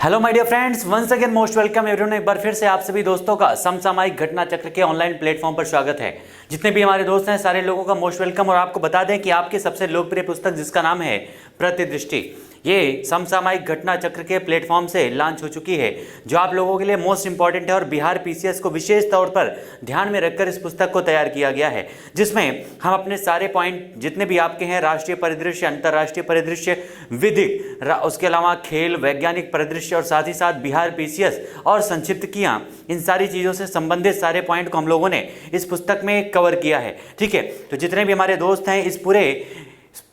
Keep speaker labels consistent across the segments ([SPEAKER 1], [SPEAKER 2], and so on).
[SPEAKER 1] Hello my dear friends, once again most welcome everyone. एक बार फिर से आप सभी दोस्तों का समसामयिक घटना चक्र के ऑनलाइन प्लेटफॉर्म पर स्वागत है। जितने भी हमारे दोस्त हैं सारे लोगों का मोस्ट वेलकम। और आपको बता दें कि आपकी सबसे लोकप्रिय पुस्तक जिसका नाम है प्रतिदृष्टि, ये समसामयिक घटना चक्र के प्लेटफॉर्म से लॉन्च हो चुकी है, जो आप लोगों के लिए मोस्ट इंपॉर्टेंट है। और बिहार पीसीएस को विशेष तौर पर ध्यान में रखकर इस पुस्तक को तैयार किया गया है, जिसमें हम अपने सारे पॉइंट जितने भी आपके हैं, राष्ट्रीय परिदृश्य, अंतर्राष्ट्रीय परिदृश्य, विधिक, उसके अलावा खेल, वैज्ञानिक परिदृश्य और साथ ही साथ बिहार पीसीएस और संक्षिप्त किया, इन सारी चीज़ों से संबंधित सारे पॉइंट को हम लोगों ने इस पुस्तक में कवर किया है। ठीक है, तो जितने भी हमारे दोस्त हैं इस पूरे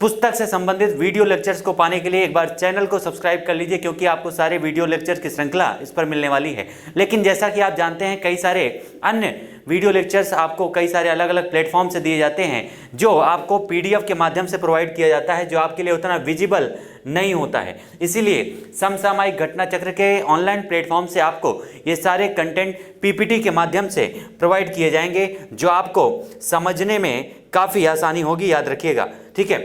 [SPEAKER 1] पुस्तक से संबंधित वीडियो लेक्चर्स को पाने के लिए एक बार चैनल को सब्सक्राइब कर लीजिए, क्योंकि आपको सारे वीडियो लेक्चर्स की श्रृंखला इस पर मिलने वाली है। लेकिन जैसा कि आप जानते हैं, कई सारे अन्य वीडियो लेक्चर्स आपको कई सारे अलग अलग प्लेटफॉर्म से दिए जाते हैं, जो आपको पीडीएफ के माध्यम से प्रोवाइड किया जाता है, जो आपके लिए उतना विजिबल नहीं होता है। इसीलिए समसामयिक घटना चक्र के ऑनलाइन प्लेटफॉर्म से आपको ये सारे कंटेंट पीपीटी के माध्यम से प्रोवाइड किए जाएंगे, जो आपको समझने में काफ़ी आसानी होगी, याद रखिएगा। ठीक है,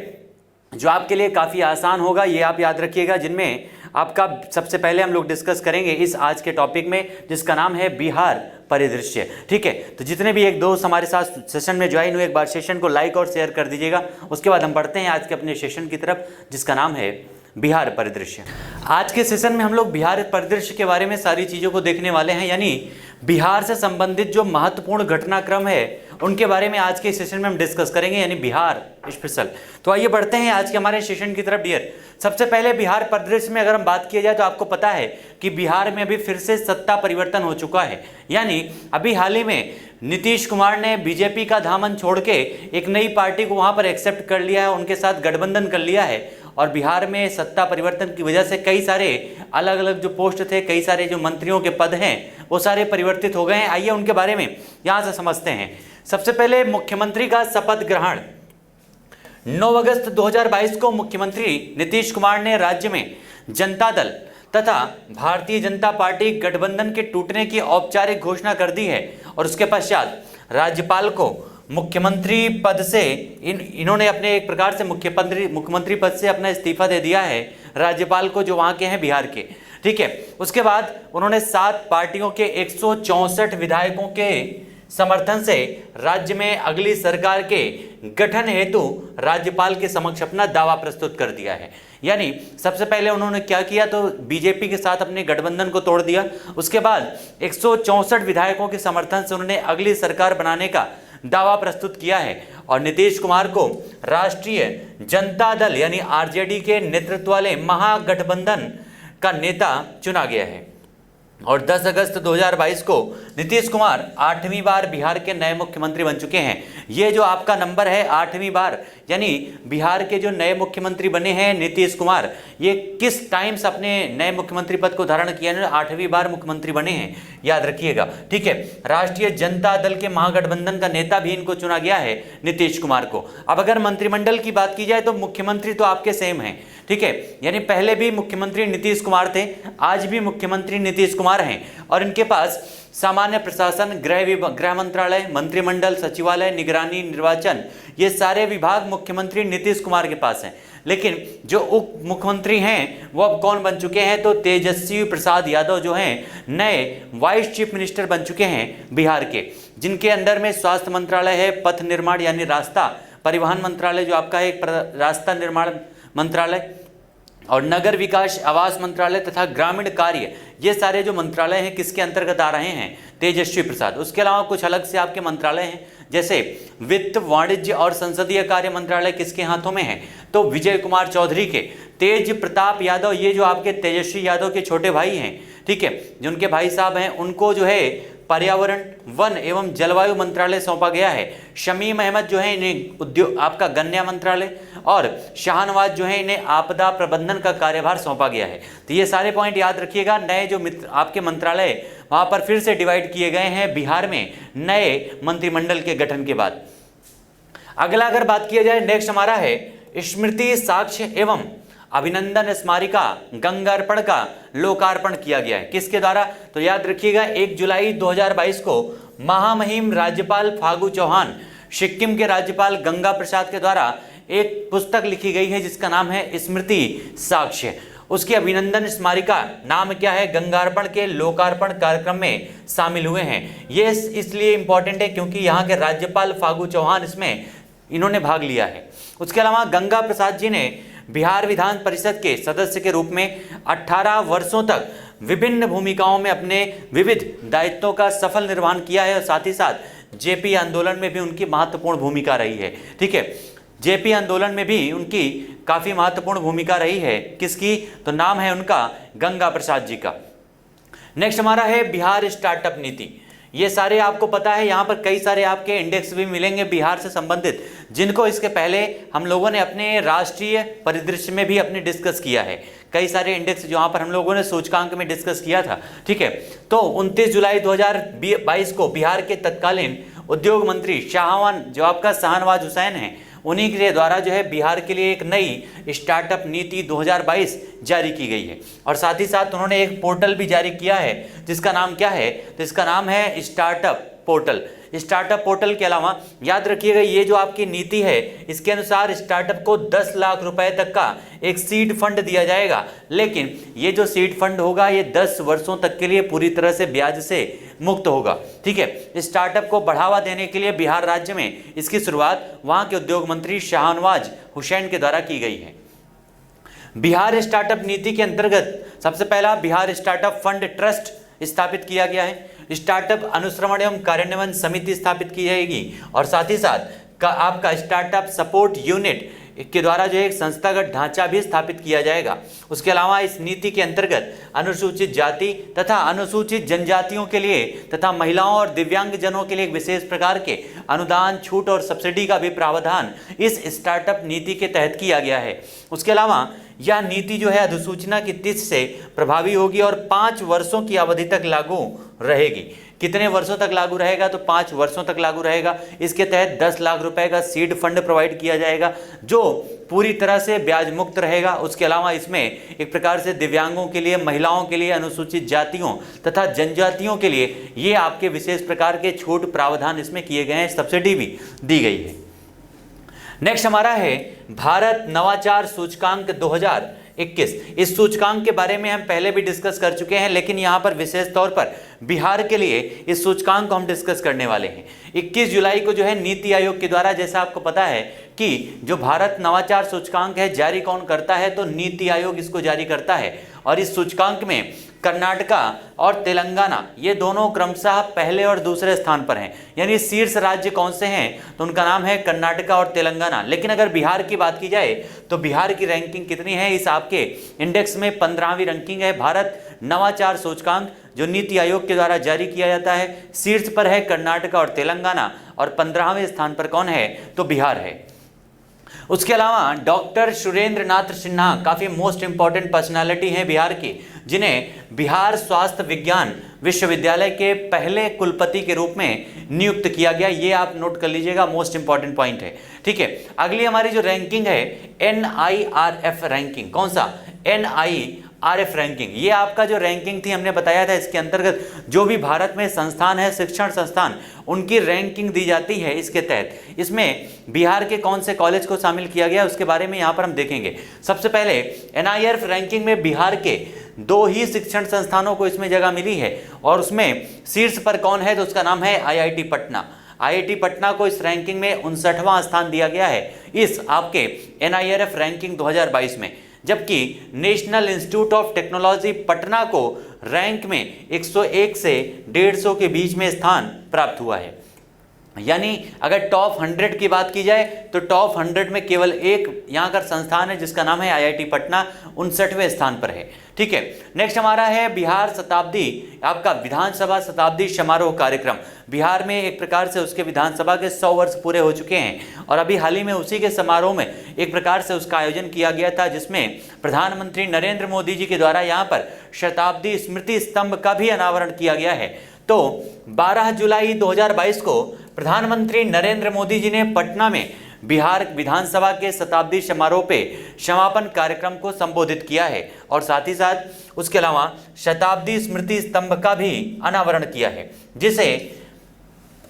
[SPEAKER 1] जो आपके लिए काफ़ी आसान होगा, ये आप याद रखिएगा, जिनमें आपका सबसे पहले हम लोग डिस्कस करेंगे इस आज के टॉपिक में, जिसका नाम है बिहार परिदृश्य। ठीक है, तो जितने भी एक दोस्त हमारे साथ सेशन में ज्वाइन हुए, एक बार सेशन को लाइक और शेयर कर दीजिएगा। उसके बाद हम बढ़ते हैं आज के अपने सेशन की तरफ, जिसका नाम है बिहार परिदृश्य। आज के सेशन में हम लोग बिहार परिदृश्य के बारे में सारी चीज़ों को देखने वाले हैं, यानी बिहार से संबंधित जो महत्वपूर्ण घटनाक्रम है उनके बारे में आज के सेशन में हम डिस्कस करेंगे, यानी बिहार स्पेशल। तो आइए बढ़ते हैं आज के हमारे सेशन की तरफ डियर। सबसे पहले बिहार परिदृश्य में अगर हम बात किया जाए तो आपको पता है कि बिहार में अभी फिर से सत्ता परिवर्तन हो चुका है। यानी अभी हाल ही में नीतीश कुमार ने बीजेपी का दामन छोड़ के एक नई पार्टी को वहां पर एक्सेप्ट कर लिया है, उनके साथ गठबंधन कर लिया है। और बिहार में सत्ता परिवर्तन की वजह से कई सारे अलग अलग जो पोस्ट थे, कई सारे जो मंत्रियों के पद हैं, वो सारे परिवर्तित हो गए हैं। आइए उनके बारे में यहाँ से समझते हैं। सबसे पहले मुख्यमंत्री का शपथ ग्रहण 9 अगस्त 2022 को मुख्यमंत्री नीतीश कुमार ने राज्य में जनता दल तथा भारतीय जनता पार्टी गठबंधन के टूटने की औपचारिक घोषणा कर दी है। और उसके पश्चात राज्यपाल को मुख्यमंत्री पद से इन्होंने अपने एक प्रकार से मुख्यमंत्री पद से अपना इस्तीफा दे दिया है राज्यपाल को, जो वहाँ के हैं बिहार के। ठीक है, उसके बाद उन्होंने 7 पार्टियों के 164 विधायकों के समर्थन से राज्य में अगली सरकार के गठन हेतु राज्यपाल के समक्ष अपना दावा प्रस्तुत कर दिया है। यानी सबसे पहले उन्होंने क्या किया, तो बीजेपी के साथ अपने गठबंधन को तोड़ दिया। उसके बाद 164 विधायकों के समर्थन से उन्होंने अगली सरकार बनाने का दावा प्रस्तुत किया है और नीतीश कुमार को राष्ट्रीय जनता दल यानी आरजेडी के नेतृत्व वाले महागठबंधन का नेता चुना गया है। और 10 अगस्त 2022 को नीतीश कुमार 8वीं बार बिहार के नए मुख्यमंत्री बन चुके हैं। ये जो आपका नंबर है 8वीं बार, यानी बिहार के जो नए मुख्यमंत्री बने हैं नीतीश कुमार, ये किस टाइम से अपने नए मुख्यमंत्री पद को धारण किया है, 8वीं बार मुख्यमंत्री बने हैं, याद रखिएगा। ठीक है, राष्ट्रीय जनता दल के महागठबंधन का नेता भी इनको चुना गया है नीतीश कुमार को। अब अगर मंत्रिमंडल की बात की जाए तो मुख्यमंत्री तो आपके सेम हैं। ठीक है, यानी पहले भी मुख्यमंत्री नीतीश कुमार थे, आज भी मुख्यमंत्री नीतीश कुमार हैं। और इनके पास सामान्य प्रशासन, गृह मंत्रालय, मंत्रिमंडल, सचिवालय, निगरानी, निर्वाचन, ये सारे विभाग मुख्यमंत्री नीतीश कुमार के पास हैं। लेकिन जो उप मुख्यमंत्री हैं वो अब कौन बन चुके हैं, तो तेजस्वी प्रसाद यादव जो हैं नए वाइस चीफ मिनिस्टर बन चुके हैं बिहार के, जिनके अंदर में स्वास्थ्य मंत्रालय है, पथ निर्माण यानी रास्ता परिवहन मंत्रालय जो आपका है, एक रास्ता निर्माण मंत्रालय, और नगर विकास आवास मंत्रालय तथा ग्रामीण कार्य, ये सारे जो मंत्रालय हैं किसके अंतर्गत आ रहे हैं, तेजस्वी प्रसाद। उसके अलावा कुछ अलग से आपके मंत्रालय हैं, जैसे वित्त, वाणिज्य और संसदीय कार्य मंत्रालय किसके हाथों में है, तो विजय कुमार चौधरी के। तेज प्रताप यादव, ये जो आपके तेजस्वी यादव के छोटे भाई हैं, ठीक है, जो उनके भाई साहब हैं, उनको जो है पर्यावरण, वन एवं जलवायु मंत्रालय सौंपा गया है। शमीम अहमद जो है इन्हें उद्योग आपका गन्ना मंत्रालय, और शाहनवाज जो है इन्हें आपदा प्रबंधन का कार्यभार सौंपा गया है। तो ये सारे पॉइंट याद रखिएगा। नए जो आपके मंत्रालय वहाँ पर फिर से डिवाइड किए गए हैं बिहार में नए मंत्रिमंडल के गठन के बाद। अगला अगर बात किया जाए, नेक्स्ट हमारा है स्मृति साक्ष्य एवं अभिनंदन स्मारिका गंगार्पण का लोकार्पण किया गया है। किसके द्वारा, तो याद रखिएगा 1 जुलाई 2022 को महामहिम राज्यपाल फागू चौहान, सिक्किम के राज्यपाल गंगा प्रसाद के द्वारा एक पुस्तक लिखी गई है जिसका नाम है स्मृति साक्ष्य। उसकी अभिनंदन स्मारिका नाम क्या है, गंगार्पण के लोकार्पण कार्यक्रम में शामिल हुए हैं। ये इसलिए इंपॉर्टेंट है क्योंकि यहाँ के राज्यपाल फागू चौहान इसमें इन्होंने भाग लिया है। उसके अलावा गंगा प्रसाद जी ने बिहार विधान परिषद के सदस्य के रूप में 18 वर्षों तक विभिन्न भूमिकाओं में अपने विविध दायित्वों का सफल निर्वहन किया है और साथ ही साथ जेपी आंदोलन में भी उनकी महत्वपूर्ण भूमिका रही है। ठीक है, जेपी आंदोलन में भी उनकी काफ़ी महत्वपूर्ण भूमिका रही है। किसकी? तो नाम है उनका गंगा प्रसाद जी का। नेक्स्ट हमारा है बिहार स्टार्टअप नीति। ये सारे आपको पता है, यहाँ पर कई सारे आपके इंडेक्स भी मिलेंगे बिहार से संबंधित, जिनको इसके पहले हम लोगों ने अपने राष्ट्रीय परिदृश्य में भी अपने डिस्कस किया है। कई सारे इंडेक्स जहाँ पर हम लोगों ने सूचकांक में डिस्कस किया था। ठीक है, तो 29 जुलाई 2022 को बिहार के तत्कालीन उद्योग मंत्री जो आपका शाहनवाज हुसैन है, उन्हीं के द्वारा जो है बिहार के लिए एक नई स्टार्टअप नीति 2022 जारी की गई है। और साथ ही साथ उन्होंने एक पोर्टल भी जारी किया है जिसका नाम क्या है, तो इसका नाम है स्टार्टअप पोर्टल। स्टार्टअप पोर्टल के अलावा याद रखिएगा, ये जो आपकी नीति है इसके अनुसार स्टार्टअप को 10 लाख रुपए तक का एक सीड फंड दिया जाएगा। लेकिन ये जो सीड फंड होगा ये 10 वर्षों तक के लिए पूरी तरह से ब्याज से मुक्त होगा। ठीक है, स्टार्टअप को बढ़ावा देने के लिए बिहार राज्य में इसकी शुरुआत वहां के उद्योग मंत्री शाहनवाज हुसैन के द्वारा की गई है। बिहार स्टार्टअप नीति के अंतर्गत सबसे पहला बिहार स्टार्टअप फंड ट्रस्ट स्थापित किया गया है। स्टार्टअप अनुश्रवण एवं कार्यान्वयन समिति स्थापित की जाएगी और साथ ही साथ आपका स्टार्टअप सपोर्ट यूनिट के द्वारा जो एक संस्थागत ढांचा भी स्थापित किया जाएगा। उसके अलावा इस नीति के अंतर्गत अनुसूचित जाति तथा अनुसूचित जनजातियों के लिए तथा महिलाओं और दिव्यांग जनों के लिए एक विशेष प्रकार के अनुदान, छूट और सब्सिडी का भी प्रावधान इस स्टार्टअप नीति के तहत किया गया है। उसके अलावा यह नीति जो है अधिसूचना की तिथि से प्रभावी होगी और 5 वर्षों की अवधि तक लागू रहेगी। कितने वर्षों तक लागू रहेगा? तो 5 वर्षों तक लागू रहेगा। इसके तहत 10 लाख रुपए का सीड फंड प्रोवाइड किया जाएगा जो पूरी तरह से ब्याज मुक्त रहेगा। उसके अलावा इसमें एक प्रकार से दिव्यांगों के लिए, महिलाओं के लिए, अनुसूचित जातियों तथा जनजातियों के लिए ये आपके विशेष प्रकार के छूट प्रावधान इसमें किए गए हैं, सब्सिडी भी दी गई है। नेक्स्ट हमारा है भारत नवाचार सूचकांक 2021। इस सूचकांक के बारे में हम पहले भी डिस्कस कर चुके हैं, लेकिन यहाँ पर विशेष तौर पर बिहार के लिए इस सूचकांक को हम डिस्कस करने वाले हैं। 21 जुलाई को जो है नीति आयोग के द्वारा, जैसा आपको पता है कि जो भारत नवाचार सूचकांक है जारी कौन करता है, तो नीति आयोग इसको जारी करता है। और इस सूचकांक में कर्नाटका और तेलंगाना ये दोनों क्रमशः पहले और दूसरे स्थान पर हैं। यानी शीर्ष राज्य कौन से हैं, तो उनका नाम है कर्नाटका और तेलंगाना। लेकिन अगर बिहार की बात की जाए तो बिहार की रैंकिंग कितनी है इस आपके इंडेक्स में? 15वीं रैंकिंग है। भारत नवाचार सूचकांक जो नीति आयोग के द्वारा जारी किया जाता है, शीर्ष पर है कर्नाटका और तेलंगाना और 15वें स्थान पर कौन है, तो बिहार है। उसके अलावा डॉक्टर सुरेंद्र नाथ सिन्हा काफ़ी मोस्ट इंपॉर्टेंट पर्सनालिटी हैं बिहार की, जिन्हें बिहार स्वास्थ्य विज्ञान विश्वविद्यालय के पहले कुलपति के रूप में नियुक्त किया गया। ये आप नोट कर लीजिएगा, मोस्ट इंपॉर्टेंट पॉइंट है। ठीक है, अगली हमारी जो रैंकिंग है NIRF रैंकिंग। कौन सा? NIRF ranking. ये आपका जो रैंकिंग थी हमने बताया था, इसके अंतर्गत जो भी भारत में संस्थान है, शिक्षण संस्थान, उनकी रैंकिंग दी जाती है। इसके तहत इसमें बिहार के कौन से कॉलेज को शामिल किया गया उसके बारे में यहाँ पर हम देखेंगे। सबसे पहले NIRF रैंकिंग में बिहार के 2 ही शिक्षण संस्थानों को इसमें जगह मिली है और उसमें शीर्ष पर कौन है, तो उसका नाम है IIT पटना। IIT पटना को इस रैंकिंग में 59वां स्थान दिया गया है इस आपके NIRF रैंकिंग 2022 में। जबकि national institute of technology Patna को रैंक में 101 से 150 के बीच में स्थान प्राप्त हुआ है। यानी अगर टॉप 100 की बात की जाए तो टॉप 100 में केवल एक यहाँ का संस्थान है जिसका नाम है IIT पटना, 59वें स्थान पर है। ठीक है, नेक्स्ट हमारा है बिहार शताब्दी, आपका विधानसभा शताब्दी समारोह कार्यक्रम। बिहार में एक प्रकार से उसके विधानसभा के 100 वर्ष पूरे हो चुके हैं और अभी हाल ही में उसी के समारोह में एक प्रकार से उसका आयोजन किया गया था, जिसमें प्रधानमंत्री नरेंद्र मोदी जी के द्वारा यहाँ पर शताब्दी स्मृति स्तंभ का भी अनावरण किया गया है। तो 12 जुलाई 2022 को प्रधानमंत्री नरेंद्र मोदी जी ने पटना में बिहार विधानसभा के शताब्दी समारोह पे समापन कार्यक्रम को संबोधित किया है और साथ ही साथ उसके अलावा शताब्दी स्मृति स्तंभ का भी अनावरण किया है, जिसे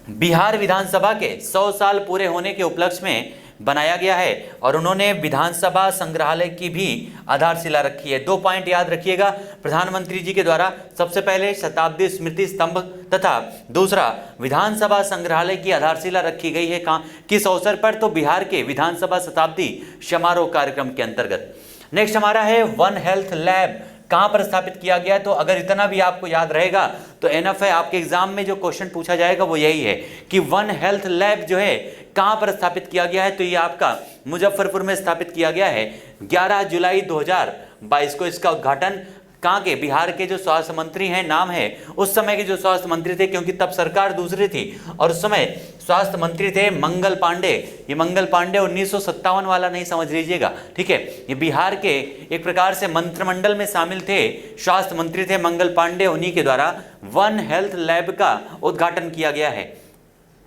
[SPEAKER 1] बिहार विधानसभा के 100 साल पूरे होने के उपलक्ष्य में बनाया गया है और उन्होंने विधानसभा संग्रहालय की भी आधारशिला रखी है। 2 पॉइंट याद रखिएगा, प्रधानमंत्री जी के द्वारा सबसे पहले शताब्दी स्मृति स्तंभ तथा दूसरा विधानसभा संग्रहालय की आधारशिला रखी गई है। कहाँ, किस अवसर पर? तो बिहार के विधानसभा शताब्दी समारोह कार्यक्रम के अंतर्गत। नेक्स्ट हमारा है वन हेल्थ लैब कहां पर स्थापित किया गया है? तो अगर इतना भी आपको याद रहेगा तो एनफ है। आपके एग्जाम में जो क्वेश्चन पूछा जाएगा वो यही है कि वन हेल्थ लैब जो है कहां पर स्थापित किया गया है? तो ये आपका मुजफ्फरपुर में स्थापित किया गया है 11 जुलाई 2022 को। इसका उद्घाटन कहाँ के? बिहार के जो स्वास्थ्य मंत्री हैं, नाम है उस समय के जो स्वास्थ्य मंत्री थे, क्योंकि तब सरकार दूसरी थी और उस समय स्वास्थ्य मंत्री थे मंगल पांडे। ये मंगल पांडे 1957 वाला नहीं समझ लीजिएगा, ठीक है। ये बिहार के एक प्रकार से मंत्रिमंडल में शामिल थे, स्वास्थ्य मंत्री थे मंगल पांडे। उन्हीं के द्वारा वन हेल्थ लैब का उद्घाटन किया गया है।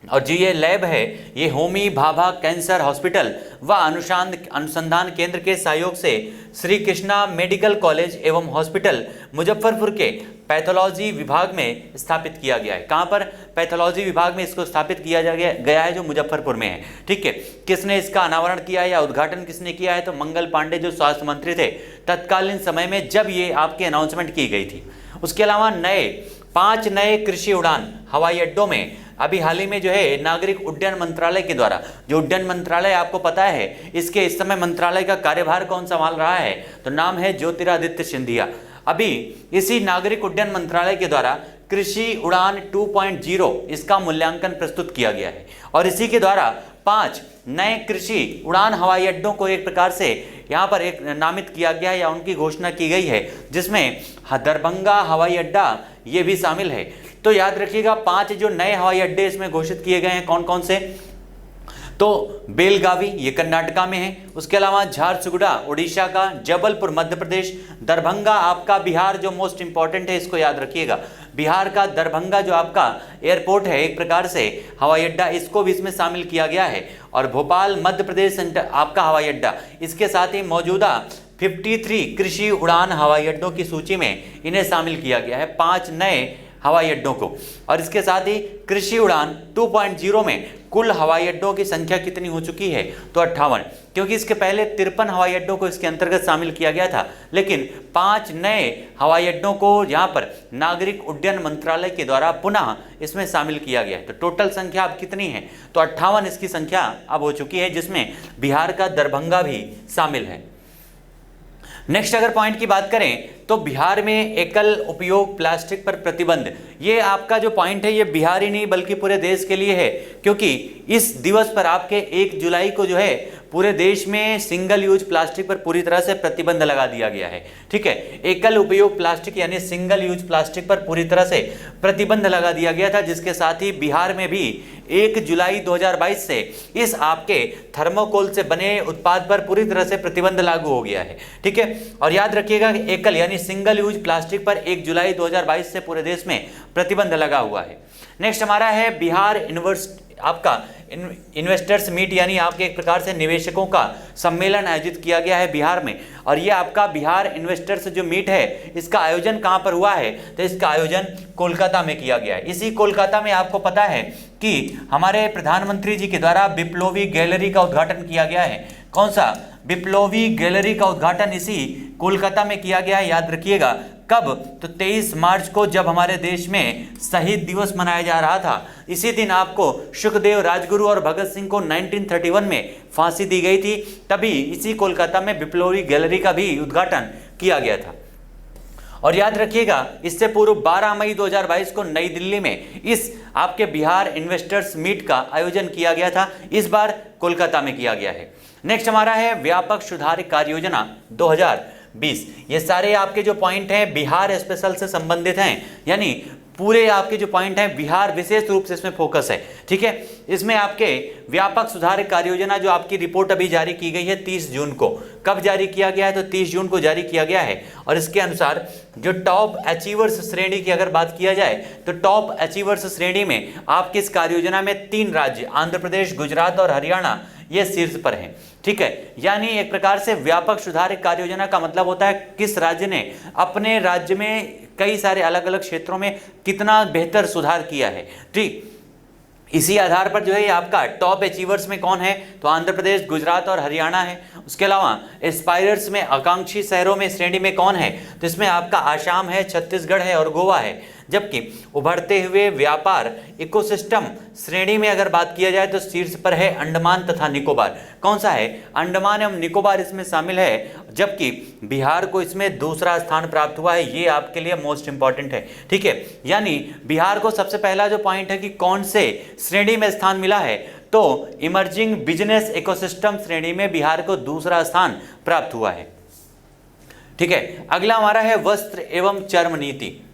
[SPEAKER 1] और जो ये लैब है ये होमी भाभा कैंसर हॉस्पिटल व अनुसंधान केंद्र के सहयोग से श्री कृष्णा मेडिकल कॉलेज एवं हॉस्पिटल मुजफ्फरपुर के पैथोलॉजी विभाग में स्थापित किया गया है। कहाँ पर? पैथोलॉजी विभाग में इसको स्थापित किया गया है जो मुजफ्फरपुर में है, ठीक है। किसने इसका अनावरण किया या उद्घाटन किसने किया है? तो मंगल पांडे जो स्वास्थ्य मंत्री थे तत्कालीन समय में जब ये आपकी अनाउंसमेंट की गई थी। उसके अलावा 5 नए कृषि उड़ान हवाई अड्डों में अभी हाल ही में जो है नागरिक उड्डयन मंत्रालय के द्वारा, जो उड्डयन मंत्रालय आपको पता है इसके इस समय मंत्रालय का कार्यभार कौन संभाल रहा है? तो नाम है ज्योतिरादित्य सिंधिया। अभी इसी नागरिक उड्डयन मंत्रालय के द्वारा कृषि उड़ान 2.0 इसका मूल्यांकन प्रस्तुत किया गया है और इसी के द्वारा 5 नए कृषि उड़ान हवाई अड्डों को एक प्रकार से यहाँ पर एक नामित किया गया है या उनकी घोषणा की गई है, जिसमें दरभंगा हवाई अड्डा ये भी शामिल है। तो याद रखिएगा 5 जो नए हवाई अड्डे इसमें घोषित किए गए हैं कौन कौन से? तो बेलगावी ये कर्नाटका में है, उसके अलावा झारसुगुड़ा उड़ीसा का, जबलपुर मध्य प्रदेश, दरभंगा आपका बिहार जो मोस्ट इंपॉर्टेंट है इसको याद रखिएगा, बिहार का दरभंगा जो आपका एयरपोर्ट है एक प्रकार से हवाई अड्डा, इसको भी इसमें शामिल किया गया है। और भोपाल मध्य प्रदेश आपका हवाई अड्डा, इसके साथ ही मौजूदा 53 कृषि उड़ान हवाई अड्डों की सूची में इन्हें शामिल किया गया है, 5 नए हवाई अड्डों को। और इसके साथ ही कृषि उड़ान 2.0 में कुल हवाई अड्डों की संख्या कितनी हो चुकी है? तो 58, क्योंकि इसके पहले 53 हवाई अड्डों को इसके अंतर्गत शामिल किया गया था, लेकिन 5 नए हवाई अड्डों को यहाँ पर नागरिक उड्डयन मंत्रालय के द्वारा पुनः इसमें शामिल किया गया है। तो टोटल संख्या अब कितनी है? तो 58 इसकी संख्या अब हो चुकी है, जिसमें बिहार का दरभंगा भी शामिल है। नेक्स्ट अगर पॉइंट की बात करें तो बिहार में एकल उपयोग प्लास्टिक पर प्रतिबंध, ये आपका जो पॉइंट है ये बिहार ही नहीं बल्कि पूरे देश के लिए है, क्योंकि इस दिवस पर आपके 1 जुलाई को जो है पूरे देश में सिंगल यूज प्लास्टिक पर पूरी तरह से प्रतिबंध लगा दिया गया है, ठीक है। एकल उपयोग प्लास्टिक यानी सिंगल यूज प्लास्टिक पर पूरी तरह से प्रतिबंध लगा दिया गया था, जिसके साथ ही बिहार में भी 1 जुलाई 2022 से इस आपके थर्मोकोल से बने उत्पाद पर पूरी तरह से प्रतिबंध लागू हो गया है, ठीक है। और याद रखिएगा एकल यानी सिंगल यूज प्लास्टिक पर 1 जुलाई 2022 से पूरे देश में प्रतिबंध लगा हुआ है। नेक्स्ट हमारा है बिहार आपका इन्वेस्टर्स मीट, यानी आपके एक प्रकार से निवेशकों का सम्मेलन आयोजित किया गया है बिहार में। और ये आपका बिहार इन्वेस्टर्स जो मीट है इसका आयोजन कहाँ पर हुआ है? तो इसका आयोजन कोलकाता में किया गया है। इसी कोलकाता में आपको पता है कि हमारे प्रधानमंत्री जी के द्वारा बिप्लोबी गैलरी का उद्घाटन किया गया है। कौन सा? बिप्लोबी गैलरी का उद्घाटन इसी कोलकाता में किया गया है, याद रखिएगा। कब? तो 23 मार्च को, जब हमारे देश में शहीद दिवस मनाया जा रहा था। इसी दिन आपको सुखदेव, राजगुरु और भगत सिंह को 1931 में फांसी दी गई थी, तभी इसी कोलकाता में बिप्लोबी गैलरी का भी उद्घाटन किया गया था। और याद रखिएगा इससे पूर्व 12 मई 2022 को नई दिल्ली में इस आपके बिहार इन्वेस्टर्स मीट का आयोजन किया गया था, इस बार कोलकाता में किया गया है। नेक्स्ट हमारा है व्यापक सुधार कार्य योजना 2020। ये सारे आपके जो पॉइंट हैं बिहार स्पेशल से संबंधित हैं, यानी पूरे आपके जो पॉइंट हैं बिहार विशेष रूप से इसमें फोकस है, ठीक है। इसमें आपके व्यापक सुधार कार्य योजना जो आपकी रिपोर्ट अभी जारी की गई है 30 जून को। कब जारी किया गया है? तो 30 जून को जारी किया गया है। और इसके अनुसार जो टॉप अचीवर्स श्रेणी की अगर बात किया जाए तो टॉप अचीवर्स श्रेणी में आपकी इस कार्य योजना में 3 राज्य आंध्र प्रदेश, गुजरात और हरियाणा ये शीर्ष पर हैं, ठीक है। यानी एक प्रकार से व्यापक सुधार कार्य योजना का मतलब होता है किस राज्य ने अपने राज्य में कई सारे अलग अलग क्षेत्रों में कितना बेहतर सुधार किया है, ठीक। इसी आधार पर जो है ये आपका टॉप अचीवर्स में कौन है, तो आंध्र प्रदेश, गुजरात और हरियाणा है। उसके अलावा एस्पायरर्स में आकांक्षी शहरों में श्रेणी में कौन है, तो इसमें आपका आसाम है, छत्तीसगढ़ है और गोवा है। जबकि उभरते हुए व्यापार इकोसिस्टम श्रेणी में अगर बात किया जाए तो शीर्ष पर है अंडमान तथा निकोबार। कौन सा है, अंडमान एवं निकोबार इसमें शामिल है, जबकि बिहार को इसमें दूसरा स्थान प्राप्त हुआ है। ये आपके लिए मोस्ट इंपॉर्टेंट है, ठीक है। यानी बिहार को सबसे पहला जो पॉइंट है कि कौन से श्रेणी में स्थान मिला है, तो इमर्जिंग बिजनेस इकोसिस्टम श्रेणी में बिहार को दूसरा स्थान प्राप्त हुआ है, ठीक है। अगला हमारा है वस्त्र एवं चर्म नीति।